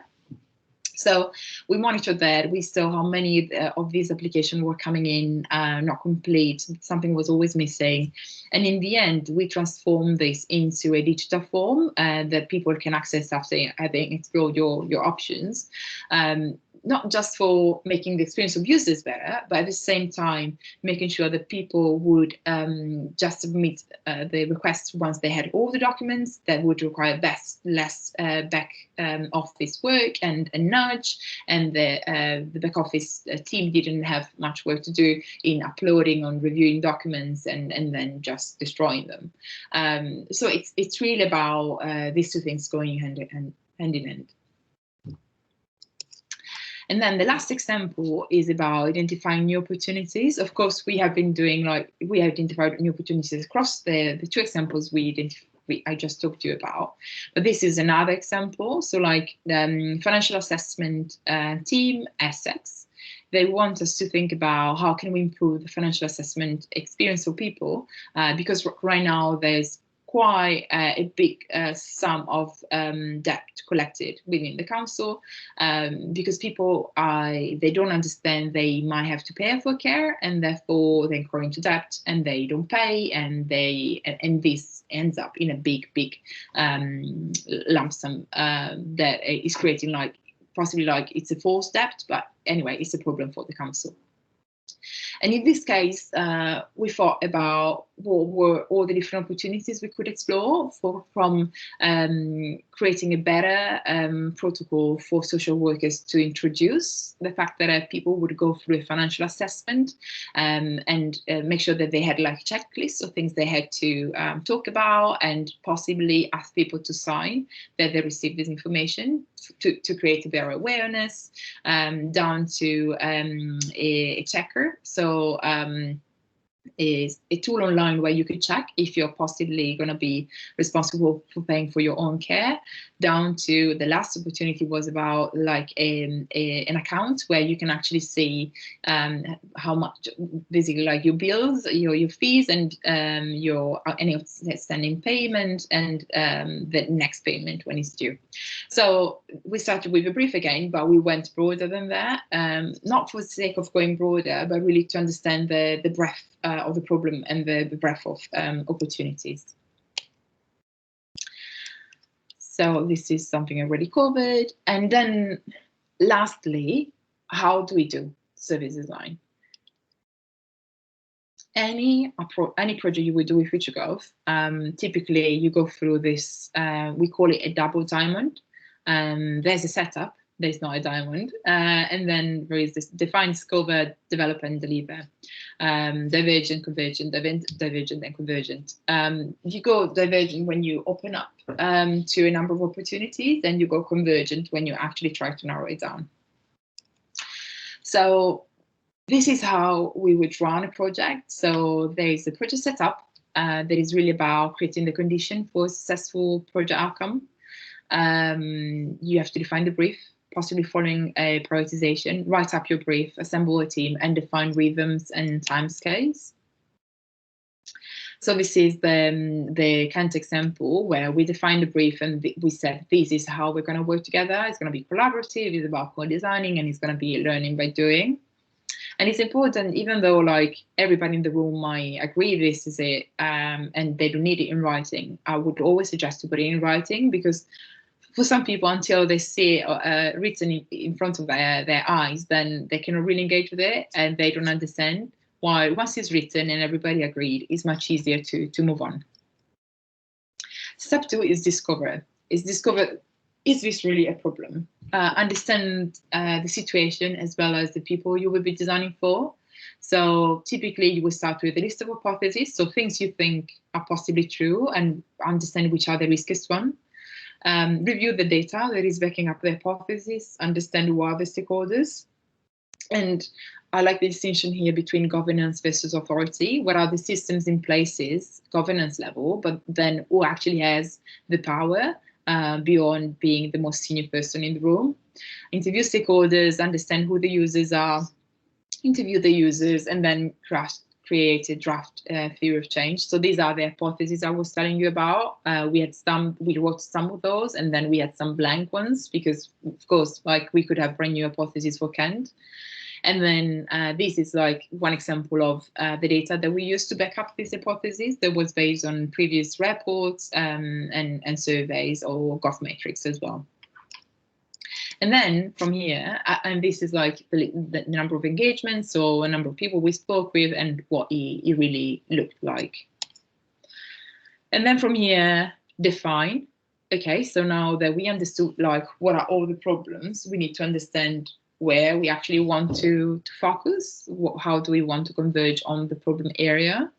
So we monitored that. We saw how many of these applications were coming in not complete. Something was always missing. And in the end, we transformed this into a digital form that people can access after having explored your options. Not just for making the experience of users better, but at the same time, making sure that people would just submit the request once they had all the documents that would require less back office work and a nudge, and the back office team didn't have much work to do in uploading and reviewing documents and then just destroying them. So it's really about these two things going hand in hand. And then the last example is about identifying new opportunities. Of course, we have been doing we identified new opportunities across the two examples I just talked to you about. But this is another example. So like financial assessment team, Essex, they want us to think about how can we improve the financial assessment experience for people, because right now there's quite a big sum of debt collected within the council, because people they don't understand they might have to pay for care, and therefore they incur into debt and they don't pay, and this ends up in a big lump sum that is creating possibly it's a false debt, but anyway, it's a problem for the council. And in this case, we thought about what were all the different opportunities we could explore from creating a better protocol for social workers to introduce the fact that people would go through a financial assessment and make sure that they had like checklists of things they had to talk about, and possibly ask people to sign that they received this information to create a better awareness, down to a checker. So is a tool online where you could check if you're possibly going to be responsible for paying for your own care, down to the last opportunity was about like an account where you can actually see how much, basically like your bills, your fees, and your any outstanding payment, and the next payment when it's due. So we started with a brief again, but we went broader than that, not for the sake of going broader, but really to understand the breadth of the problem and the breadth of opportunities. So this is something I already covered. And then lastly, how do we do service design? Any project you would do with FutureGov, typically you go through this, we call it a double diamond. There's a setup, there's not a diamond, and then there is this define, discover, develop, and deliver. Divergent, convergent, divergent, and convergent. You go divergent when you open up to a number of opportunities, and you go convergent when you actually try to narrow it down. So this is how we would run a project. So there is a project setup that is really about creating the condition for a successful project outcome. You have to define the brief, possibly following a prioritization, write up your brief, assemble a team, and define rhythms and timescales. So this is the Kent example where we defined the brief and we said, this is how we're going to work together. It's going to be collaborative, it's about co-designing, and it's going to be learning by doing. And it's important, even though like everybody in the room might agree this is it, and they don't need it in writing, I would always suggest to put it in writing, because for some people, until they see it written in front of their eyes, then they cannot really engage with it, and they don't understand why once it's written and everybody agreed, it's much easier to move on. Step 2 is discover. Is this really a problem? Understand the situation as well as the people you will be designing for. So typically you will start with a list of hypotheses, so things you think are possibly true, and understand which are the riskiest one. Review the data that is backing up the hypothesis, understand who are the stakeholders. And I like the distinction here between governance versus authority. What are the systems in places, governance level, but then who actually has the power beyond being the most senior person in the room. Interview stakeholders, understand who the users are, interview the users, and then create a draft theory of change. So these are the hypotheses I was telling you about. We wrote some of those, and then we had some blank ones, because of course, like we could have brand new hypotheses for Kent. And then this is like one example of the data that we used to back up this hypothesis that was based on previous reports and surveys or GovMatrix as well. And then from here, and this is like the number of engagements, so a number of people we spoke with and what it really looked like. And then from here, define. Okay, so now that we understood like what are all the problems, we need to understand where we actually want to focus. How do we want to converge on the problem area?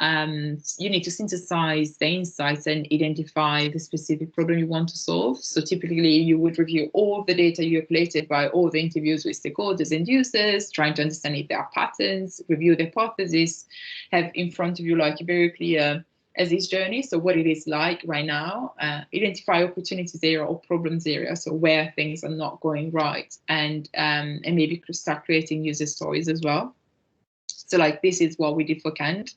You need to synthesize the insights and identify the specific problem you want to solve. So typically you would review all the data you collected by all the interviews with stakeholders and users, trying to understand if there are patterns, review the hypothesis, have in front of you like a very clear as this journey, so what it is like right now, identify opportunities area or problems area, so where things are not going right, and maybe start creating user stories as well. So like this is what we did for Kent.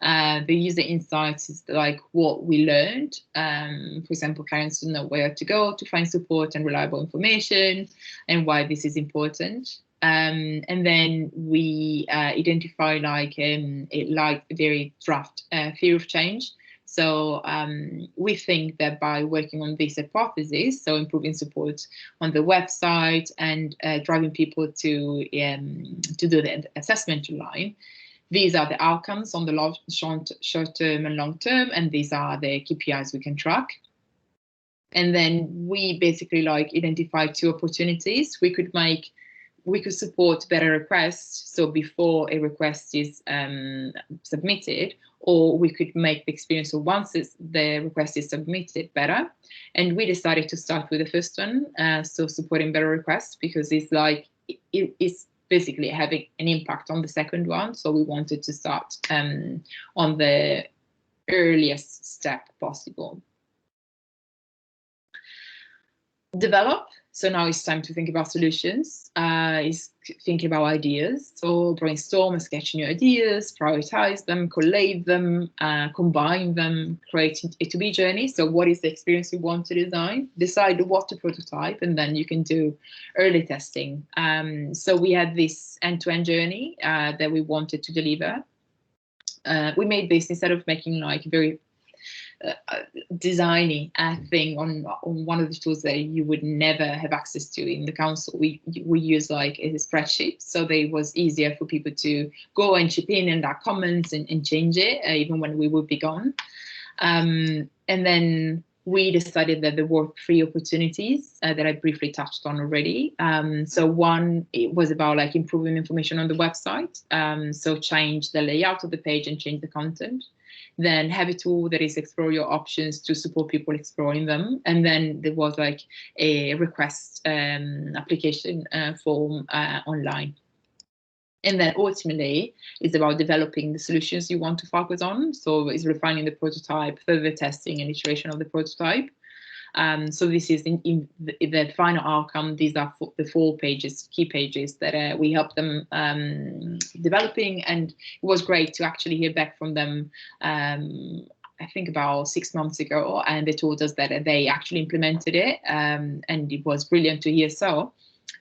The user insights is like what we learned. For example, parents don't know where to go to find support and reliable information, and why this is important. And then we identify like a very draft theory of change. So we think that by working on this hypothesis, so improving support on the website and driving people to do the assessment online, these are the outcomes on the short term and long term, and these are the KPIs we can track. And then we basically like identify 2 opportunities. We could support better requests, so before a request is submitted, or we could make the experience of once the request is submitted better. And we decided to start with the first one, so supporting better requests, because it's like it's basically having an impact on the second one. So we wanted to start on the earliest step possible. Develop. So now it's time to think about solutions. Is thinking about ideas. So brainstorm and sketch new ideas, prioritize them, collate them, combine them, create a to-be journey. So what is the experience you want to design? Decide what to prototype, and then you can do early testing. So we had this end-to-end journey that we wanted to deliver. We made this, instead of making like very designing a thing on one of the tools that you would never have access to in the council, we use like a spreadsheet, so that it was easier for people to go and chip in and add comments and change it even when we would be gone. And then we decided that there were 3 opportunities that I briefly touched on already. So one, it was about like improving information on the website, so change the layout of the page and change the content. Then have a tool that is explore your options to support people exploring them. And then there was like a request application form online. And then ultimately it's about developing the solutions you want to focus on. So it's refining the prototype, further testing and iteration of the prototype. So this is in the final outcome. These are the 4 pages, key pages that we helped them developing, and it was great to actually hear back from them. I think about 6 months ago, and they told us that they actually implemented it, and it was brilliant to hear. So,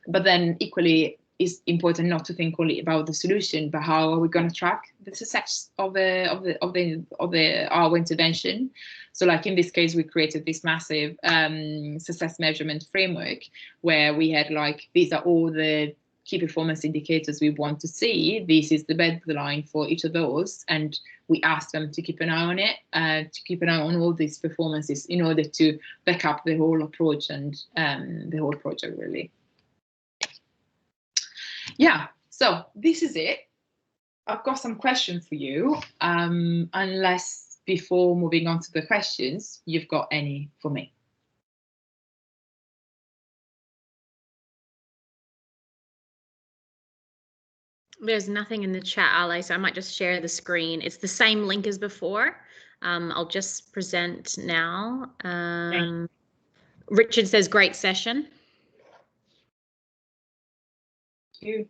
but then equally, it's important not to think only about the solution, but how are we going to track the success of our intervention. So like in this case, we created this massive success measurement framework where we had like, these are all the key performance indicators we want to see. This is the baseline for each of those. And we asked them to keep an eye on it, to keep an eye on all these performances in order to back up the whole approach and the whole project really. Yeah, so this is it. I've got some questions for you, unless before moving on to the questions, you've got any for me. There's nothing in the chat, Ale, so I might just share the screen. It's the same link as before. I'll just present now. Richard says, great session. Thank you.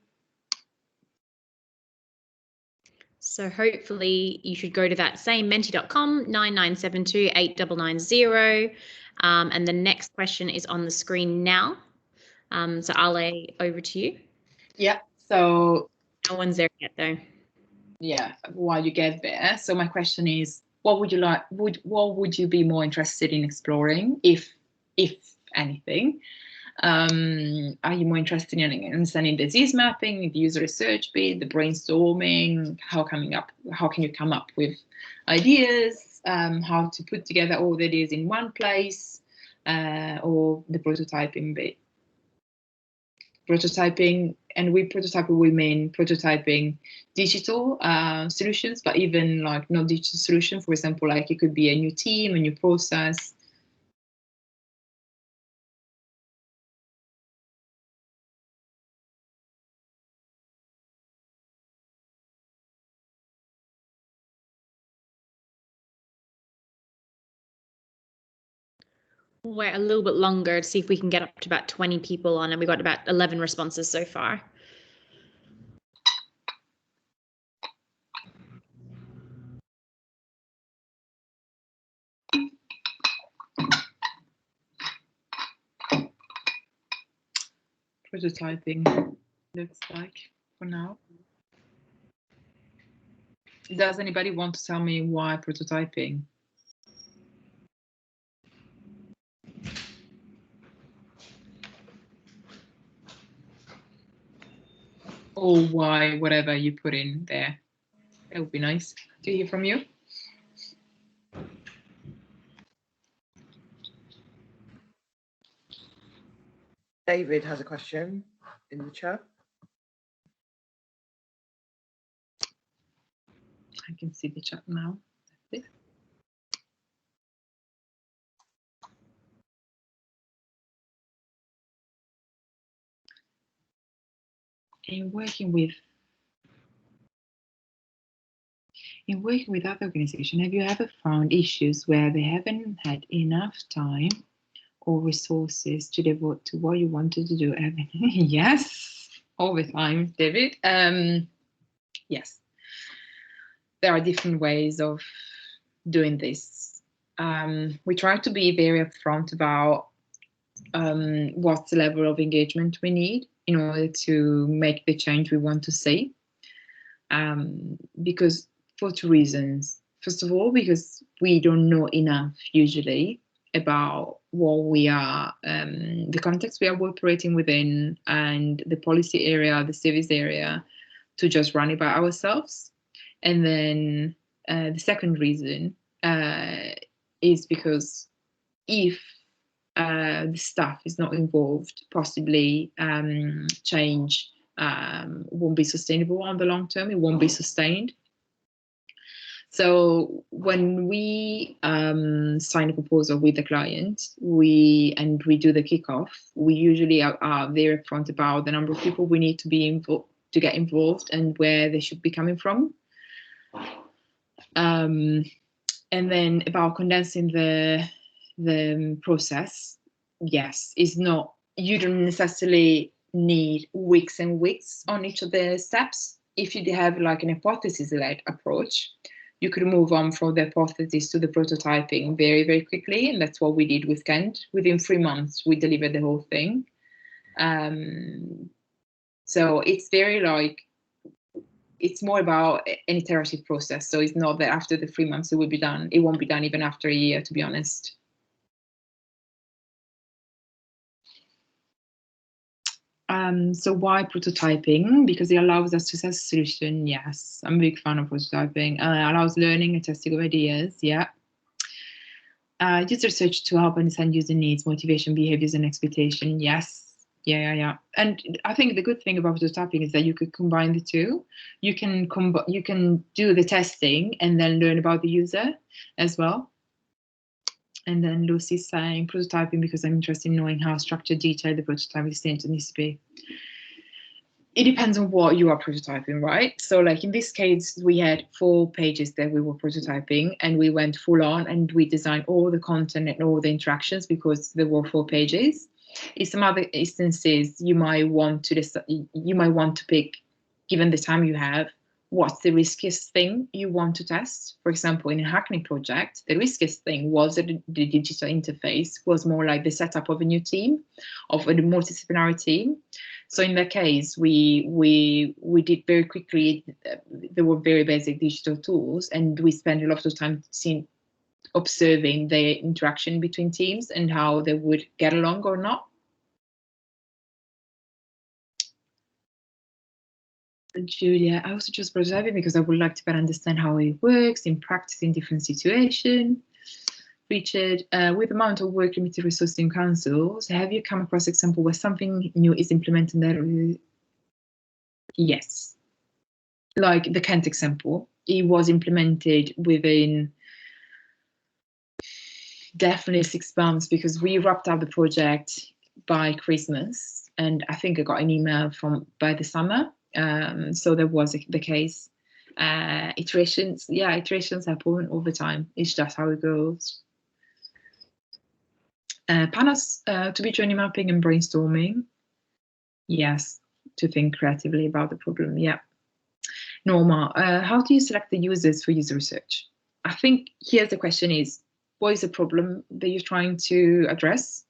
So hopefully you should go to that same menti.com 9972 8990. And the next question is on the screen now. So Ale, over to you. Yeah, so no one's there yet though. Yeah, while you get there. So my question is, what would you like, what would you be more interested in exploring, if anything? Are you more interested in understanding disease mapping, the user research bit, the brainstorming, how can you come up with ideas, how to put together all the ideas in one place, or the prototyping bit? Prototyping, and with prototyping we mean prototyping digital solutions, but even like not digital solution. For example, like it could be a new team, a new process. We'll wait a little bit longer to see if we can get up to about 20 people on, and we got about 11 responses so far. Prototyping looks like for now. Does anybody want to tell me why prototyping? Or why whatever you put in there? That would be nice to hear from you. David has a question in the chat. I can see the chat now. In working with other organizations, have you ever found issues where they haven't had enough time or resources to devote to what you wanted to do? Yes, all the time, David. Yes, there are different ways of doing this. We try to be very upfront about what's the level of engagement we need in order to make the change we want to see. Because for two reasons. First of all, because we don't know enough usually about what we are, the context we are operating within, and the policy area, the service area, to just run it by ourselves. And then the second reason is because if the staff is not involved, possibly change won't be sustainable on the long term. It won't be sustained. So when we sign a proposal with the client, we do the kickoff, we usually are very upfront about the number of people we need to get involved and where they should be coming from. And then about condensing the process, yes, is not, you don't necessarily need weeks and weeks on each of the steps. If you have like an hypothesis-led approach, you could move on from the hypothesis to the prototyping very, very quickly. And that's what we did with Kent. Within 3 months, we delivered the whole thing. So it's very like, it's more about an iterative process. So it's not that after the 3 months it will be done. It won't be done even after a year, to be honest. So why prototyping? Because it allows us to test a solution. Yes, I'm a big fan of prototyping. Allows learning and testing of ideas. Yeah. User research to help understand user needs, motivation, behaviors, and expectation. Yes. Yeah. And I think the good thing about prototyping is that you could combine the two. You can do the testing and then learn about the user as well. And then Lucy's saying prototyping because I'm interested in knowing how structured, detailed the prototyping stage needs to be. It depends on what you are prototyping, right? So like in this case, we had 4 pages that we were prototyping, and we went full on and we designed all the content and all the interactions because there were 4 pages. In some other instances, you might want to pick, given the time you have, what's the riskiest thing you want to test. For example, in a Hackney project, the riskiest thing was that the digital interface was more like the setup of a new team, of a multidisciplinary team. So in that case, we did very quickly. There were very basic digital tools, and we spent a lot of time observing the interaction between teams and how they would get along or not. Julia, I also chose prototyping because I would like to better understand how it works in practice in different situations. Richard, with the amount of work, limited resources in councils, have you come across example where something new is implemented that? Yes. Like the Kent example, it was implemented within definitely 6 months because we wrapped up the project by Christmas, and I think I got an email by the summer. So that was the case. Iterations happen over time. It's just how it goes. Panels to be journey mapping and brainstorming. Yes, to think creatively about the problem. Yeah. Norma, how do you select the users for user research? I think here's the question is, what is the problem that you're trying to address?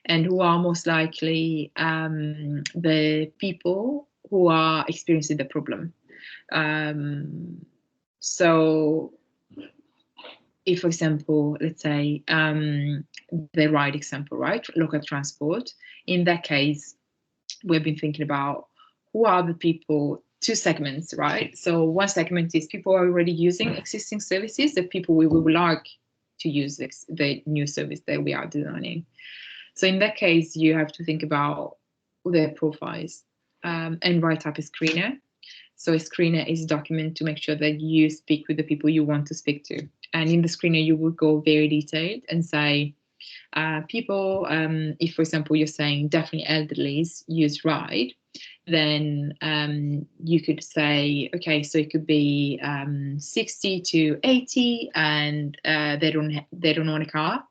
And who are most likely the people who are experiencing the problem? So if, for example, let's say the ride example, right? Local transport. In that case, we've been thinking about who are the people two segments, right? So one segment is people are already using existing services, the people we would like to use the new service that we are designing. So in that case, you have to think about their profiles and write up a screener. So a screener is a document to make sure that you speak with the people you want to speak to. And in the screener, you will go very detailed and say, people, if, for example, you're saying definitely elderlies use ride, then you could say, okay, so it could be 60 to 80 and they don't own a car.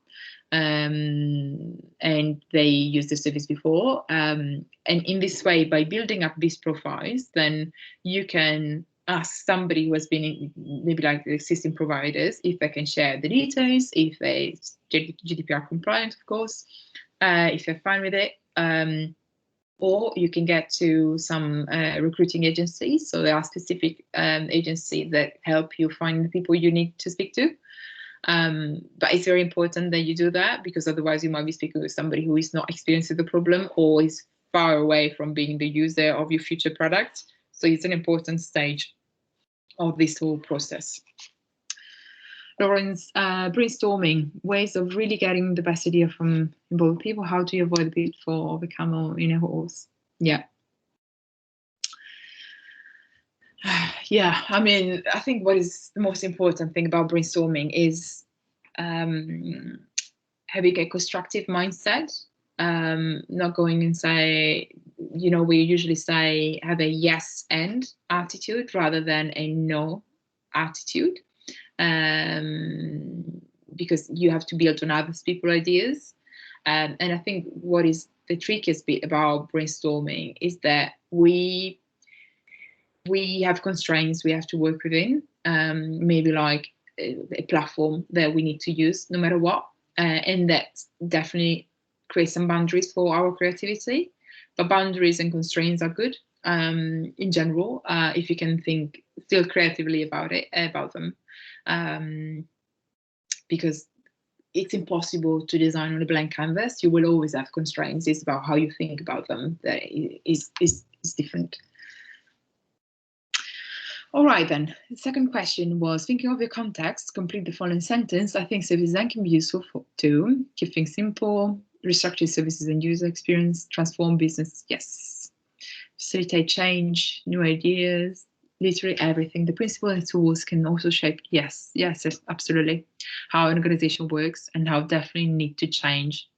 And they used the service before. And in this way, by building up these profiles, then you can ask somebody who has been in, maybe like the existing providers, if they can share the details, if they GDPR compliant, of course, if they're fine with it. Or you can get to some recruiting agencies. So there are specific agencies that help you find the people you need to speak to. But it's very important that you do that, because otherwise you might be speaking with somebody who is not experiencing the problem or is far away from being the user of your future product. So it's an important stage of this whole process. Lawrence, brainstorming, ways of really getting the best idea from involved people. How do you avoid the pitfall of a camel in a horse? Yeah. Yeah, I mean, I think what is the most important thing about brainstorming is having a constructive mindset, not going and say, you know, we usually say have a yes and attitude rather than a no attitude, because you have to build on other people's ideas. And I think what is the trickiest bit about brainstorming is that we have constraints we have to work within, maybe like a platform that we need to use no matter what, and that definitely creates some boundaries for our creativity. But boundaries and constraints are good in general, if you can think still creatively about them, because it's impossible to design on a blank canvas. You will always have constraints. It's about how you think about them that is different. All right, then. The second question was, thinking of your context, complete the following sentence. I think service design can be useful to keep things simple, restructure services and user experience, transform business, yes. Facilitate change, new ideas, literally everything. The principles and tools can also shape, yes, absolutely, how an organization works and how definitely need to change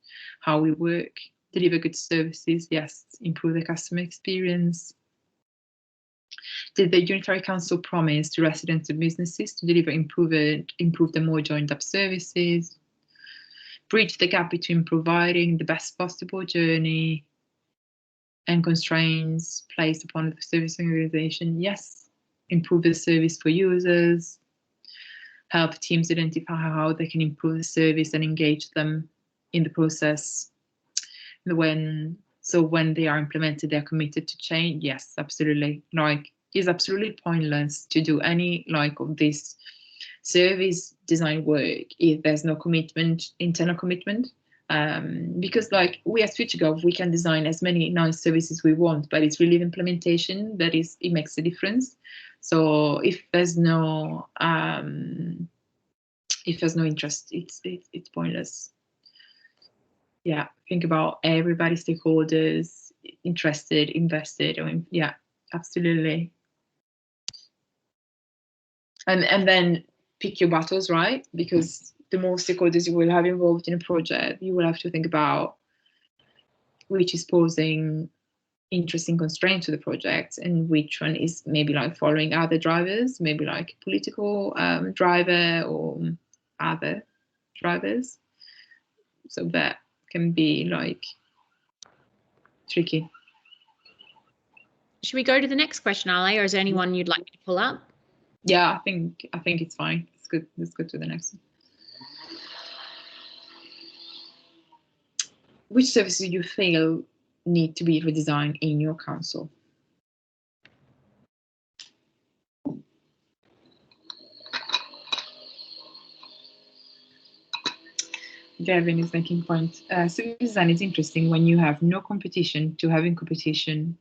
how we work, deliver good services, yes, improve the customer experience. Did the Unitary Council promise to residents and businesses to deliver improve the more joined up services, bridge the gap between providing the best possible journey and constraints placed upon the service organization? Yes. Improve the service for users, help teams identify how they can improve the service and engage them in the process. When they are implemented, they're committed to change. Yes, absolutely. Like, it's absolutely pointless to do any like of this service design work if there's no commitment, internal commitment, because like we as FutureGov, we can design as many nice services we want, but it's really the implementation that it makes a difference. So if there's no interest, it's pointless. Yeah, think about everybody, stakeholders, interested, invested. I mean, yeah, absolutely. And then pick your battles, right? Because the more stakeholders you will have involved in a project, you will have to think about which is posing interesting constraints to the project and which one is maybe like following other drivers, maybe like political driver or other drivers. So that can be like tricky. Should we go to the next question, Ale, or is there anyone you'd like me to pull up? Yeah, I think it's fine. It's good. Let's go to the next one. Which services do you feel need to be redesigned in your council? Gavin is making points. Service design is interesting when you have no competition to having competition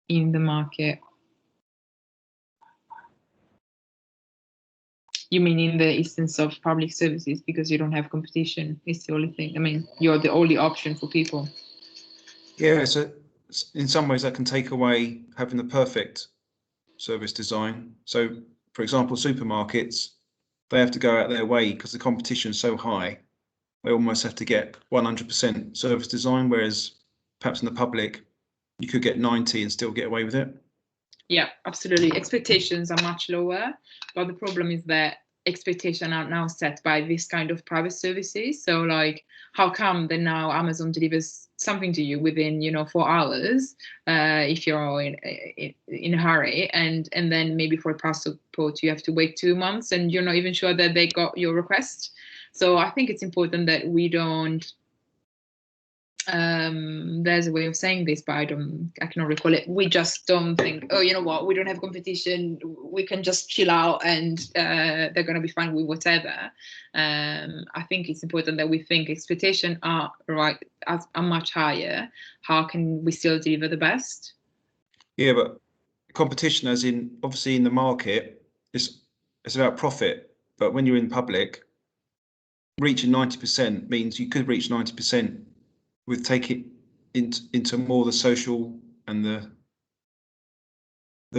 in the market. You mean in the instance of public services, because you don't have competition? It's the only thing. I mean, you're the only option for people. Yeah, so in some ways that can take away having the perfect service design. So, for example, supermarkets, they have to go out their way because the competition is so high. They almost have to get 100% service design, whereas perhaps in the public, you could get 90 and still get away with it. Yeah, absolutely. Expectations are much lower, but the problem is that expectations are now set by this kind of private services. So like, how come that now Amazon delivers something to you within 4 hours if you're in a hurry, and then maybe for a passport you have to wait 2 months and you're not even sure that they got your request. So I think it's important that we don't there's a way of saying this, but I cannot recall it. We just don't think, oh, you know what, we don't have competition, we can just chill out and they're going to be fine with whatever. I think it's important that we think expectations are much higher. How can we still deliver the best? Yeah, but competition, as in obviously in the market, it's about profit. But when you're in public, reaching 90% means you could reach 90% with taking into more the social and the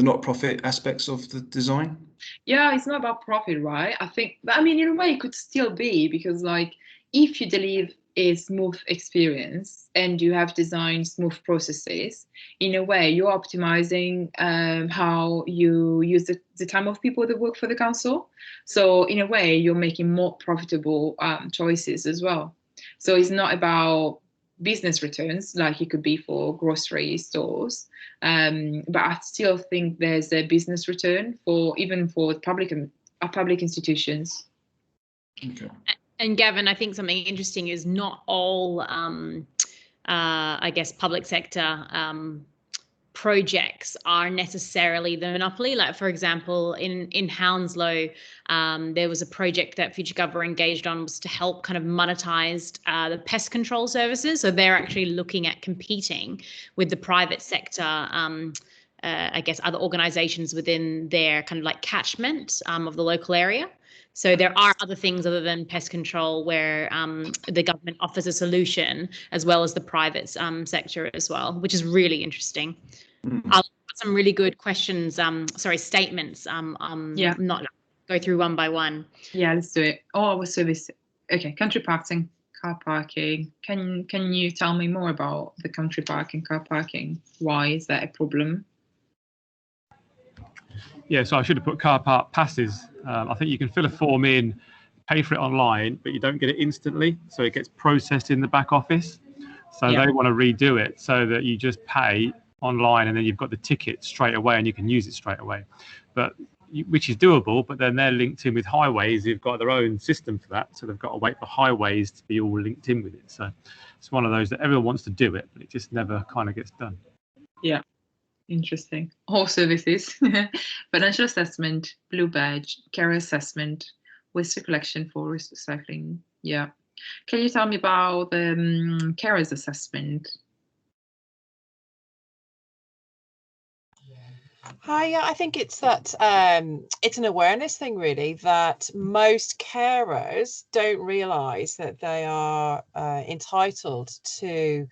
not-profit aspects of the design. Yeah, it's not about profit, right? I mean, in a way it could still be, because like if you deliver a smooth experience and you have designed smooth processes, in a way you're optimizing how you use the time of people that work for the council. So in a way you're making more profitable choices as well. So it's not about business returns like it could be for grocery stores, but I still think there's a business return even for public institutions. Okay. And Gavin, I think something interesting is not all, I guess, public sector projects are necessarily the monopoly. Like, for example, in Hounslow, there was a project that FutureGov were engaged on, was to help kind of monetize the pest control services. So they're actually looking at competing with the private sector, I guess, other organizations within their kind of like catchment of the local area. So there are other things other than pest control where the government offers a solution, as well as the private sector as well, which is really interesting. I'll put some really good questions, statements. Yeah. Not go through one by one. Yeah, let's do it. Our service. Okay, country parking, car parking. Can you tell me more about the country parking, car parking? Why is that a problem? Yeah, so I should have put car park passes. I think you can fill a form in, pay for it online, but you don't get it instantly. So it gets processed in the back office. So they want to redo it so that you just pay online and then you've got the ticket straight away and you can use it straight away. But which is doable, but then they're linked in with highways. They've got their own system for that. So they've got to wait for highways to be all linked in with it. So it's one of those that everyone wants to do it, but it just never kind of gets done. Yeah. Interesting. All services, financial assessment, blue badge, career assessment, waste collection for recycling. Yeah. Can you tell me about the carers assessment? Hi, yeah, I think it's that it's an awareness thing, really, that most carers don't realise that they are entitled to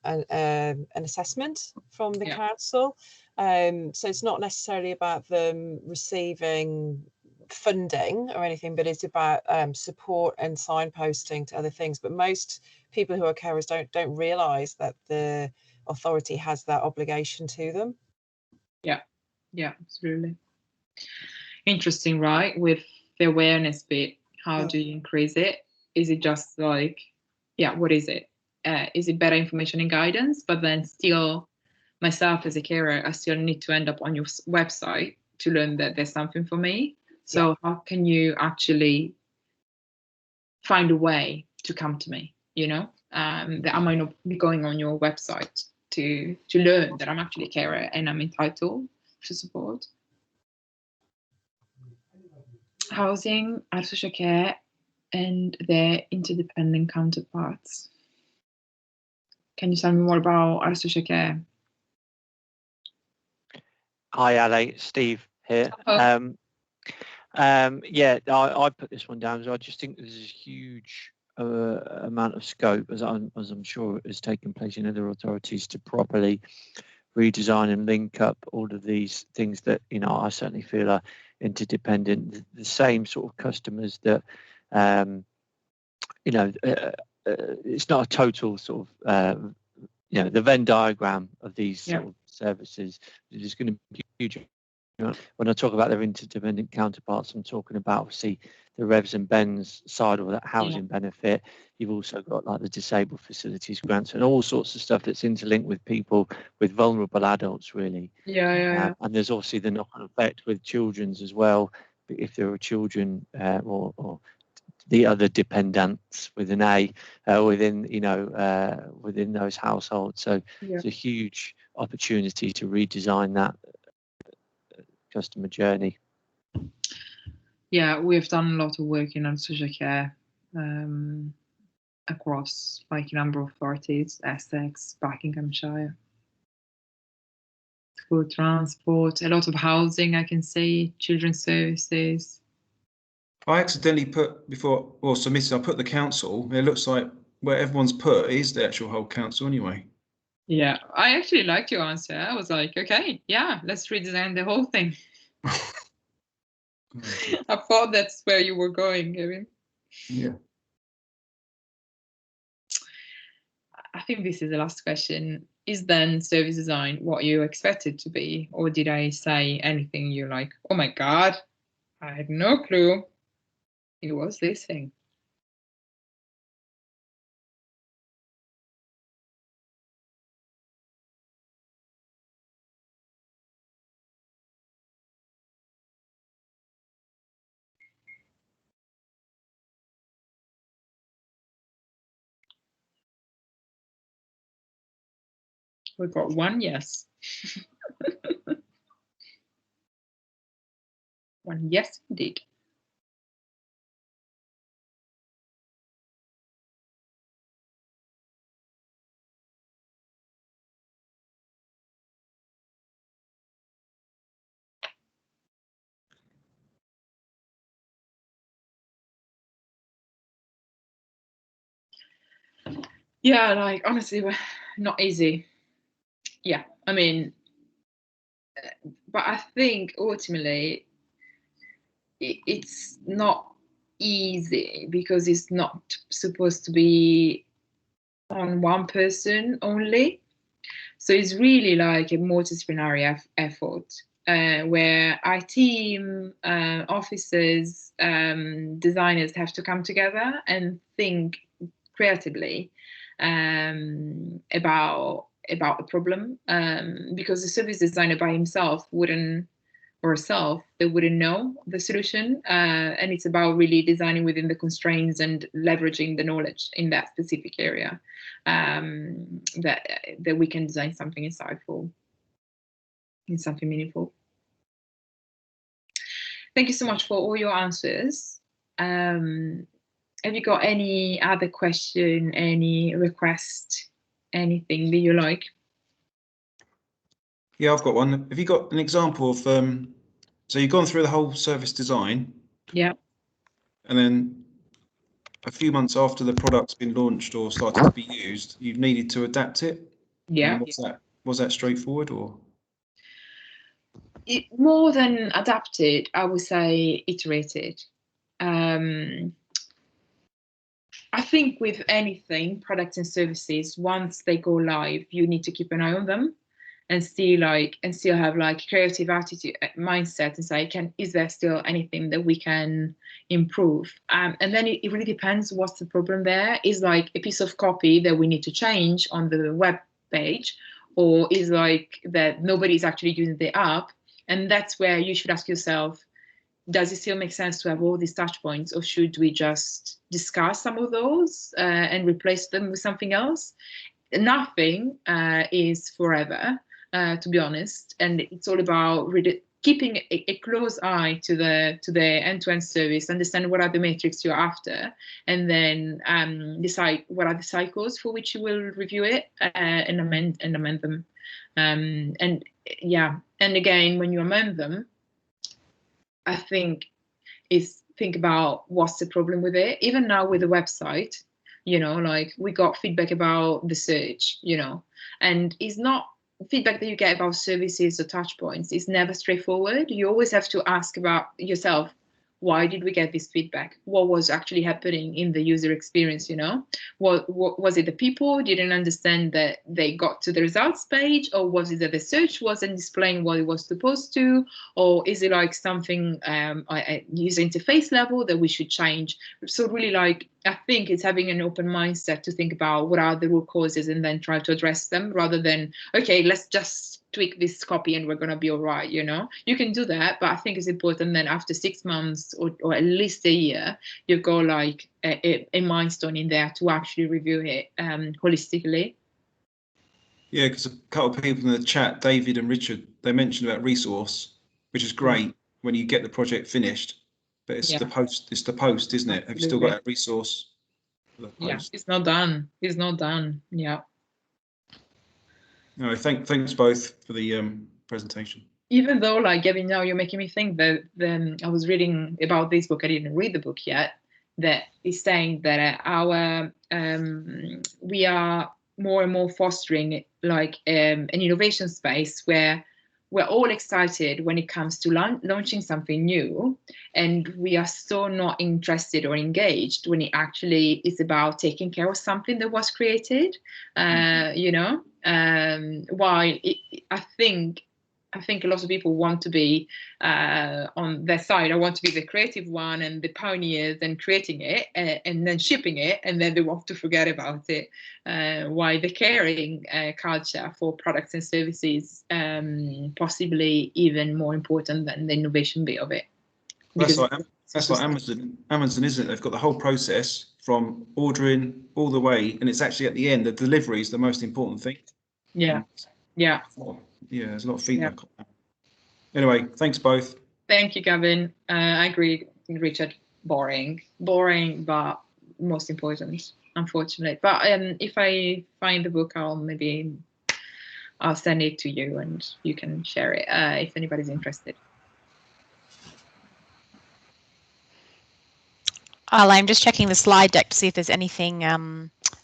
an assessment from the council. So it's not necessarily about them receiving funding or anything, but it's about support and signposting to other things. But most people who are carers don't realise that the authority has that obligation to them. Yeah, absolutely. Interesting, right? With the awareness bit, how do you increase it? Is it just like, what is it? Is it better information and guidance? But then still, myself as a carer, I still need to end up on your website to learn that there's something for me. So how can you actually find a way to come to me, that I might not be going on your website to learn that I'm actually a carer and I'm entitled to support? Housing, adult social care, and their interdependent counterparts. Can you tell me more about adult social care? Hi, Ale, Steve here. Yeah, I put this one down because I just think there's a huge amount of scope, as I'm sure has taken place in other authorities, to properly redesign and link up all of these things that, you know, I certainly feel are interdependent. The same sort of customers that, you know, it's not a total sort of, you know, the Venn diagram of these sort of services. There's going to be huge. When I talk about their interdependent counterparts, I'm talking about obviously the revs and bends side of that housing benefit. You've also got like the disabled facilities grants and all sorts of stuff that's interlinked with people, with vulnerable adults, really. And there's obviously the knock-on effect with children's as well. If there are children or the other dependents with an A within, you know, within those households. So it's a huge opportunity to redesign that customer journey. Yeah, we've done a lot of work in social care across like a number of authorities, Essex, Buckinghamshire, school transport, a lot of housing, I can see, children's services. I accidentally put before, or submitted, I put the council. It looks like where everyone's put is the actual whole council anyway. Yeah, I actually liked your answer. I was like, okay, yeah, let's redesign the whole thing. I thought that's where you were going, Kevin. Yeah. I think this is the last question. Is then service design what you expected to be? Or did I say anything you're like, oh my God, I had no clue it was this thing? We've got one yes. One yes, indeed. Yeah, like honestly, not easy. Yeah, I mean, but I think ultimately it's not easy because it's not supposed to be on one person only. So it's really like a multidisciplinary effort where our team, officers, designers have to come together and think creatively about the problem, because the service designer by himself wouldn't, or herself, they wouldn't know the solution, and it's about really designing within the constraints and leveraging the knowledge in that specific area, that we can design something insightful and something meaningful. Thank you so much for all your answers. Have you got any other question, any request, anything that you like? Yeah, I've got one. Have you got an example of, so you've gone through the whole service design? Yeah. And then a few months after the product's been launched or started to be used, you've needed to adapt it? Yeah. Was that straightforward or? More than adapted, I would say iterated. I think with anything, products and services, once they go live, you need to keep an eye on them and still have like creative attitude, mindset, and say, is there still anything that we can improve? And then it really depends what's the problem there. Is like a piece of copy that we need to change on the web page, or is like that nobody's actually using the app? And that's where you should ask yourself, does it still make sense to have all these touch points, or should we just discard some of those and replace them with something else? Nothing is forever, to be honest, and it's all about keeping a close eye to the end-to-end service, understand what are the metrics you're after, and then decide what are the cycles for which you will review it and amend them. And again, when you amend them, I think is think about what's the problem with it. Even now with the website, you know, like we got feedback about the search, you know, and it's not feedback that you get about services or touch points is never straightforward. You always have to ask about yourself, why did we get this feedback? What was actually happening in the user experience, you know? What was it the people didn't understand that they got to the results page, or was it that the search wasn't displaying what it was supposed to, or is it like something at user interface level that we should change? So really, like, I think it's having an open mindset to think about what are the root causes and then try to address them, rather than, okay, let's just tweak this copy and we're going to be all right, you know? You can do that, but I think it's important then after 6 months or at least a year, you've got like a milestone in there to actually review it holistically. Yeah, because a couple of people in the chat, David and Richard, they mentioned about resource, which is great when you get the project finished, but it's the post, isn't it? Have you still got that resource for the post? Yeah, it's not done. It's not done. Yeah. No, thanks both for the presentation. Even though, like, Gavin, now you're making me think that I was reading about this book. I didn't read the book yet. That is saying that we are more and more fostering like an innovation space where we're all excited when it comes to launching something new, and we are so not interested or engaged when it actually is about taking care of something that was created. You know, while I think a lot of people want to be on their side. I want to be the creative one and the pioneers and creating it and then shipping it, and then they want to forget about it. Why the caring culture for products and services possibly even more important than the innovation bit of it. That's like Amazon, isn't it? They've got the whole process from ordering all the way, and it's actually at the end, the delivery is the most important thing. Yeah. Yeah. Yeah, there's a lot of feedback on that. Anyway, thanks both. Thank you, Gavin. I agree, Richard. Boring, but most important, unfortunately. But if I find the book, I'll send it to you and you can share it if anybody's interested. I'm just checking the slide deck to see if there's anything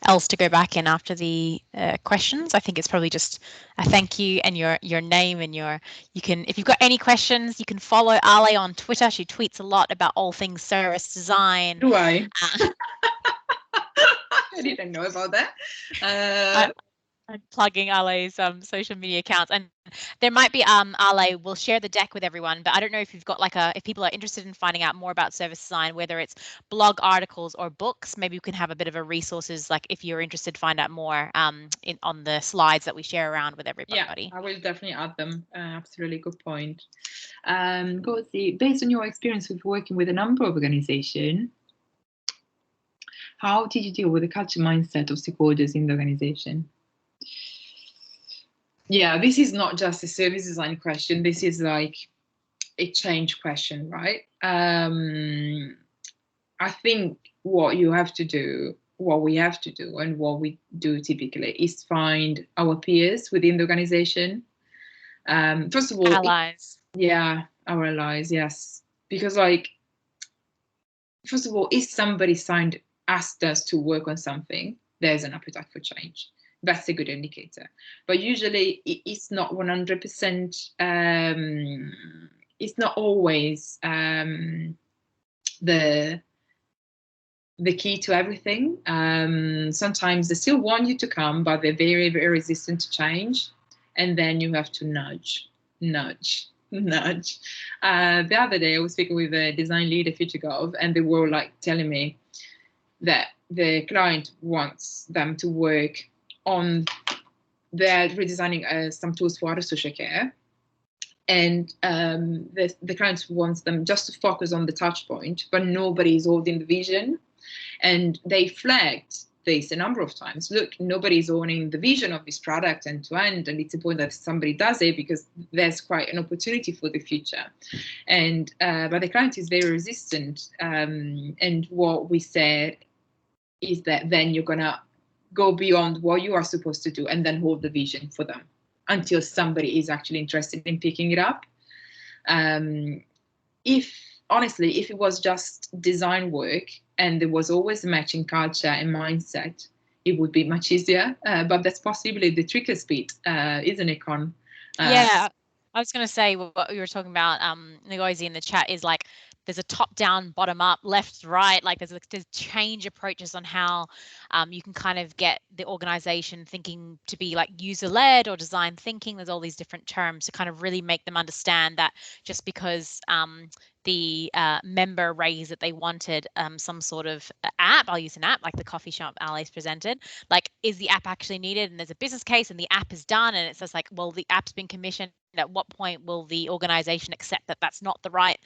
else to go back in after the questions. I think it's probably just a thank you and your name and you can, if you've got any questions, you can follow Ale on Twitter. She tweets a lot about all things service design. Do I? I didn't know about that. I'm plugging Ale's social media accounts, and there might be Ale will share the deck with everyone, but I don't know if you've got like if people are interested in finding out more about service design, whether it's blog articles or books, maybe we can have a bit of a resources, like if you're interested to find out more on the slides that we share around with everybody. Yeah, I will definitely add them. Absolutely good point. Based on your experience with working with a number of organizations, how did you deal with the culture mindset of stakeholders in the organization? Yeah, this is not just a service design question. This is like a change question, right? I think what we have to do, and what we do typically is find our peers within the organization. First of all, allies. Our allies, yes. Because, like, first of all, if somebody asked us to work on something, there's an appetite for change. That's a good indicator. But usually it's not 100%, it's not always the key to everything. Sometimes they still want you to come, but they're very, very resistant to change. And then you have to nudge. The other day I was speaking with a design lead at FutureGov, and they were like telling me that the client wants them to work on, they're redesigning some tools for other social care, and the client wants them just to focus on the touch point, but nobody is holding the vision. And they flagged this a number of times. Look, nobody's owning the vision of this product end to end, and it's important that somebody does it because there's quite an opportunity for the future. And but the client is very resistant. And what we said is that then you're gonna go beyond what you are supposed to do and then hold the vision for them until somebody is actually interested in picking it up. If honestly, if it was just design work and there was always a matching culture and mindset, it would be much easier. But that's possibly the trickiest bit, isn't it, Con? Yeah, I was going to say what you were talking about, Ngozi, in the chat is like there's a top down, bottom up, left, right. Like there's change approaches on how you can kind of get the organization thinking to be like user led or design thinking. There's all these different terms to kind of really make them understand that just because the member raised that they wanted some sort of app, I'll use an app like the coffee shop Ali's presented, like is the app actually needed? And there's a business case and the app is done and it's just like, well, the app's been commissioned. At what point will the organization accept that that's not the right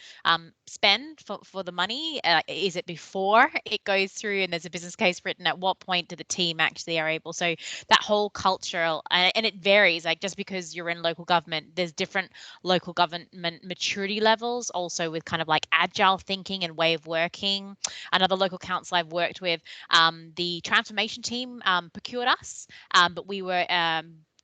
spend for the money? Is it before it goes through and there's a business case written? At what point do the team actually are able? So that whole cultural, and it varies, like just because you're in local government, there's different local government maturity levels, also with kind of like agile thinking and way of working. Another local council I've worked with, the transformation team procured us, but we were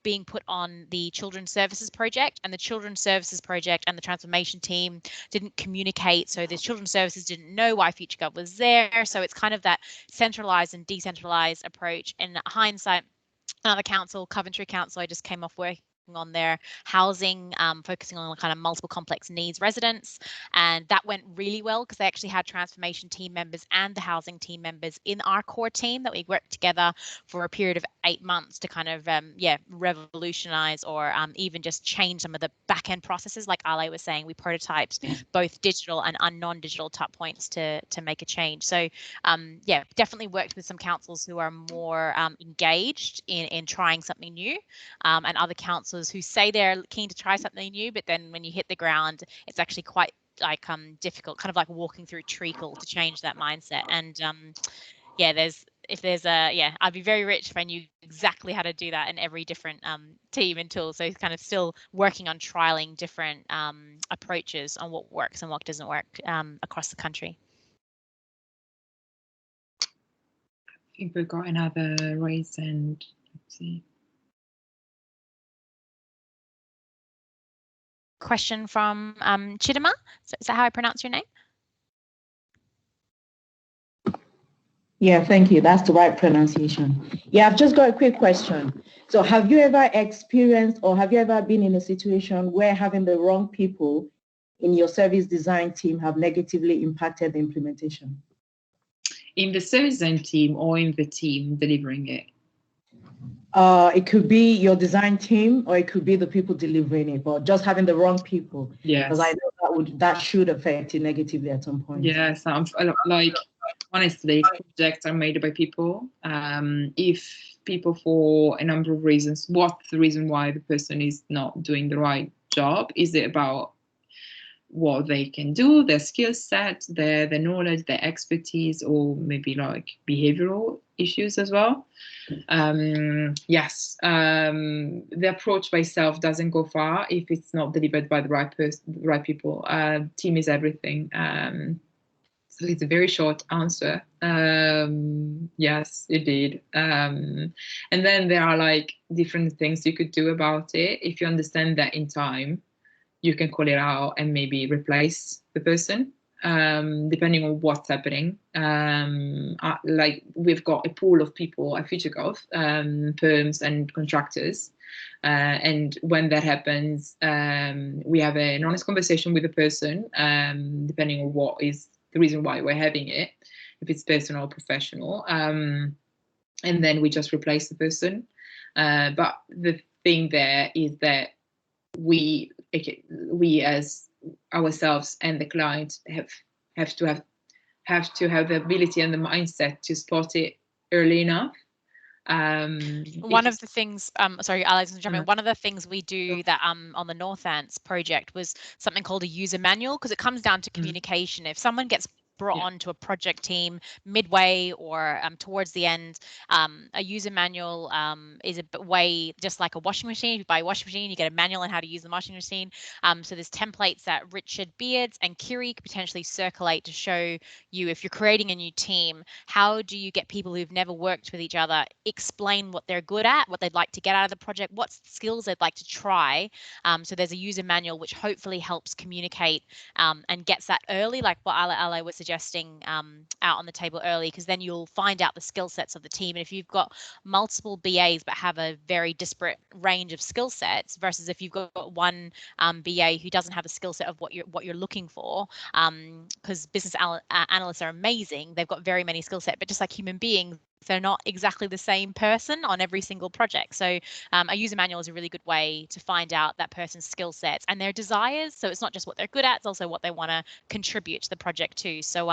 being put on the Children's Services Project, and the Children's Services Project and the transformation team didn't communicate. So the Children's Services didn't know why FutureGov was there. So it's kind of that centralized and decentralized approach. In hindsight, another council, Coventry Council, I just came off working on their housing, focusing on kind of multiple complex needs residents, and that went really well because they actually had transformation team members and the housing team members in our core team that we worked together for a period of 8 months to kind of revolutionize or even just change some of the back end processes. Like Ale was saying, we prototyped both digital and non-digital touch points to make a change. So definitely worked with some councils who are more engaged in trying something new, and other councils who say they're keen to try something new, but then when you hit the ground, it's actually quite like difficult, kind of like walking through treacle to change that mindset. And I'd be very rich if I knew exactly how to do that in every different team and tool. So kind of still working on trialing different approaches on what works and what doesn't work across the country. I think we've got another raise and let's see. Question from Chidima. So is that how I pronounce your name? Yeah, thank you. That's the right pronunciation. Yeah, I've just got a quick question. So have you ever experienced or have you ever been in a situation where having the wrong people in your service design team have negatively impacted the implementation? In the service design team or in the team delivering it? It could be your design team or it could be the people delivering it, but just having the wrong people. Yes. Because I know that should affect it negatively at some point. Yes, like honestly, projects are made by people. If people, for a number of reasons, what's the reason why the person is not doing the right job? Is it about what they can do, their skill set, their knowledge, their expertise, or maybe like behavioral issues as well? Yes, the approach by itself doesn't go far if it's not delivered by the right person, the right people. Team is everything. So it's a very short answer. Yes, it did. And then there are like different things you could do about it. If you understand that in time, you can call it out and maybe replace the person, depending on what's happening. Like we've got a pool of people at FutureGov, perms and contractors. And when that happens, we have an honest conversation with the person, depending on what is the reason why we're having it, if it's personal or professional. And then we just replace the person. But the thing there is that we as ourselves and the client have to have the ability and the mindset to spot it early enough. One of the things, sorry, Alex, one of the things we do that on the North Ants project was something called a user manual, because it comes down to communication. If someone gets brought onto a project team midway or towards the end. A user manual is a way, just like a washing machine. If you buy a washing machine, you get a manual on how to use the washing machine. So there's templates that Richard Beards and Kiri could potentially circulate to show you, if you're creating a new team, how do you get people who've never worked with each other, explain what they're good at, what they'd like to get out of the project, what skills they'd like to try. So there's a user manual which hopefully helps communicate and gets that early, like what Ale was suggesting out on the table early, because then you'll find out the skill sets of the team. And if you've got multiple BAs but have a very disparate range of skill sets, versus if you've got one BA who doesn't have the skill set of what you're looking for, because business analysts are amazing, they've got very many skill sets, but just like human beings, they're not exactly the same person on every single project. So a user manual is a really good way to find out that person's skill sets and their desires. So it's not just what they're good at, it's also what they want to contribute to the project too. So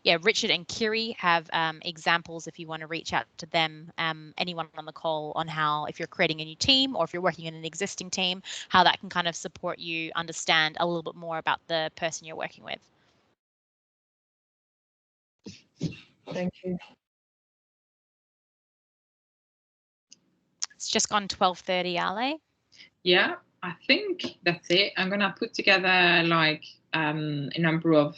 yeah, Richard and Kiri have examples if you want to reach out to them, anyone on the call, on how, if you're creating a new team or if you're working in an existing team, how that can kind of support you understand a little bit more about the person you're working with. Thank you. It's just gone 12:30, Ale. Yeah, I think that's it. I'm gonna put together like a number of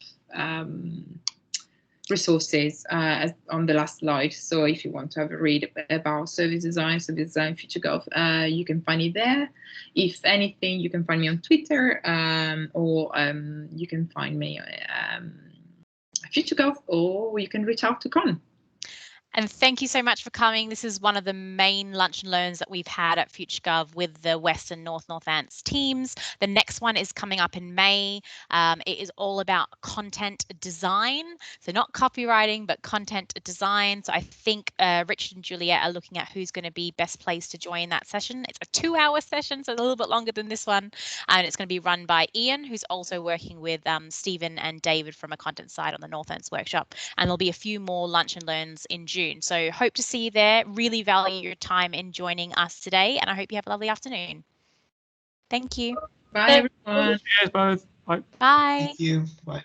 resources on the last slide. So if you want to have a read about service design FutureGov, you can find it there. If anything, you can find me on Twitter, or you can find me at FutureGov, or you can reach out to Con. And thank you so much for coming. This is one of the main lunch and learns that we've had at FutureGov with the West and North Ants teams. The next one is coming up in May. It is all about content design. So not copywriting, but content design. So I think Richard and Juliet are looking at who's going to be best placed to join that session. It's a 2-hour session, so a little bit longer than this one. And it's going to be run by Ian, who's also working with Stephen and David from a content side on the North Ants workshop. And there'll be a few more lunch and learns in June. So hope to see you there. Really value your time in joining us today, and I hope you have a lovely afternoon. Thank you. Bye, everyone. Cheers, both. Bye. Bye. Thank you. Bye.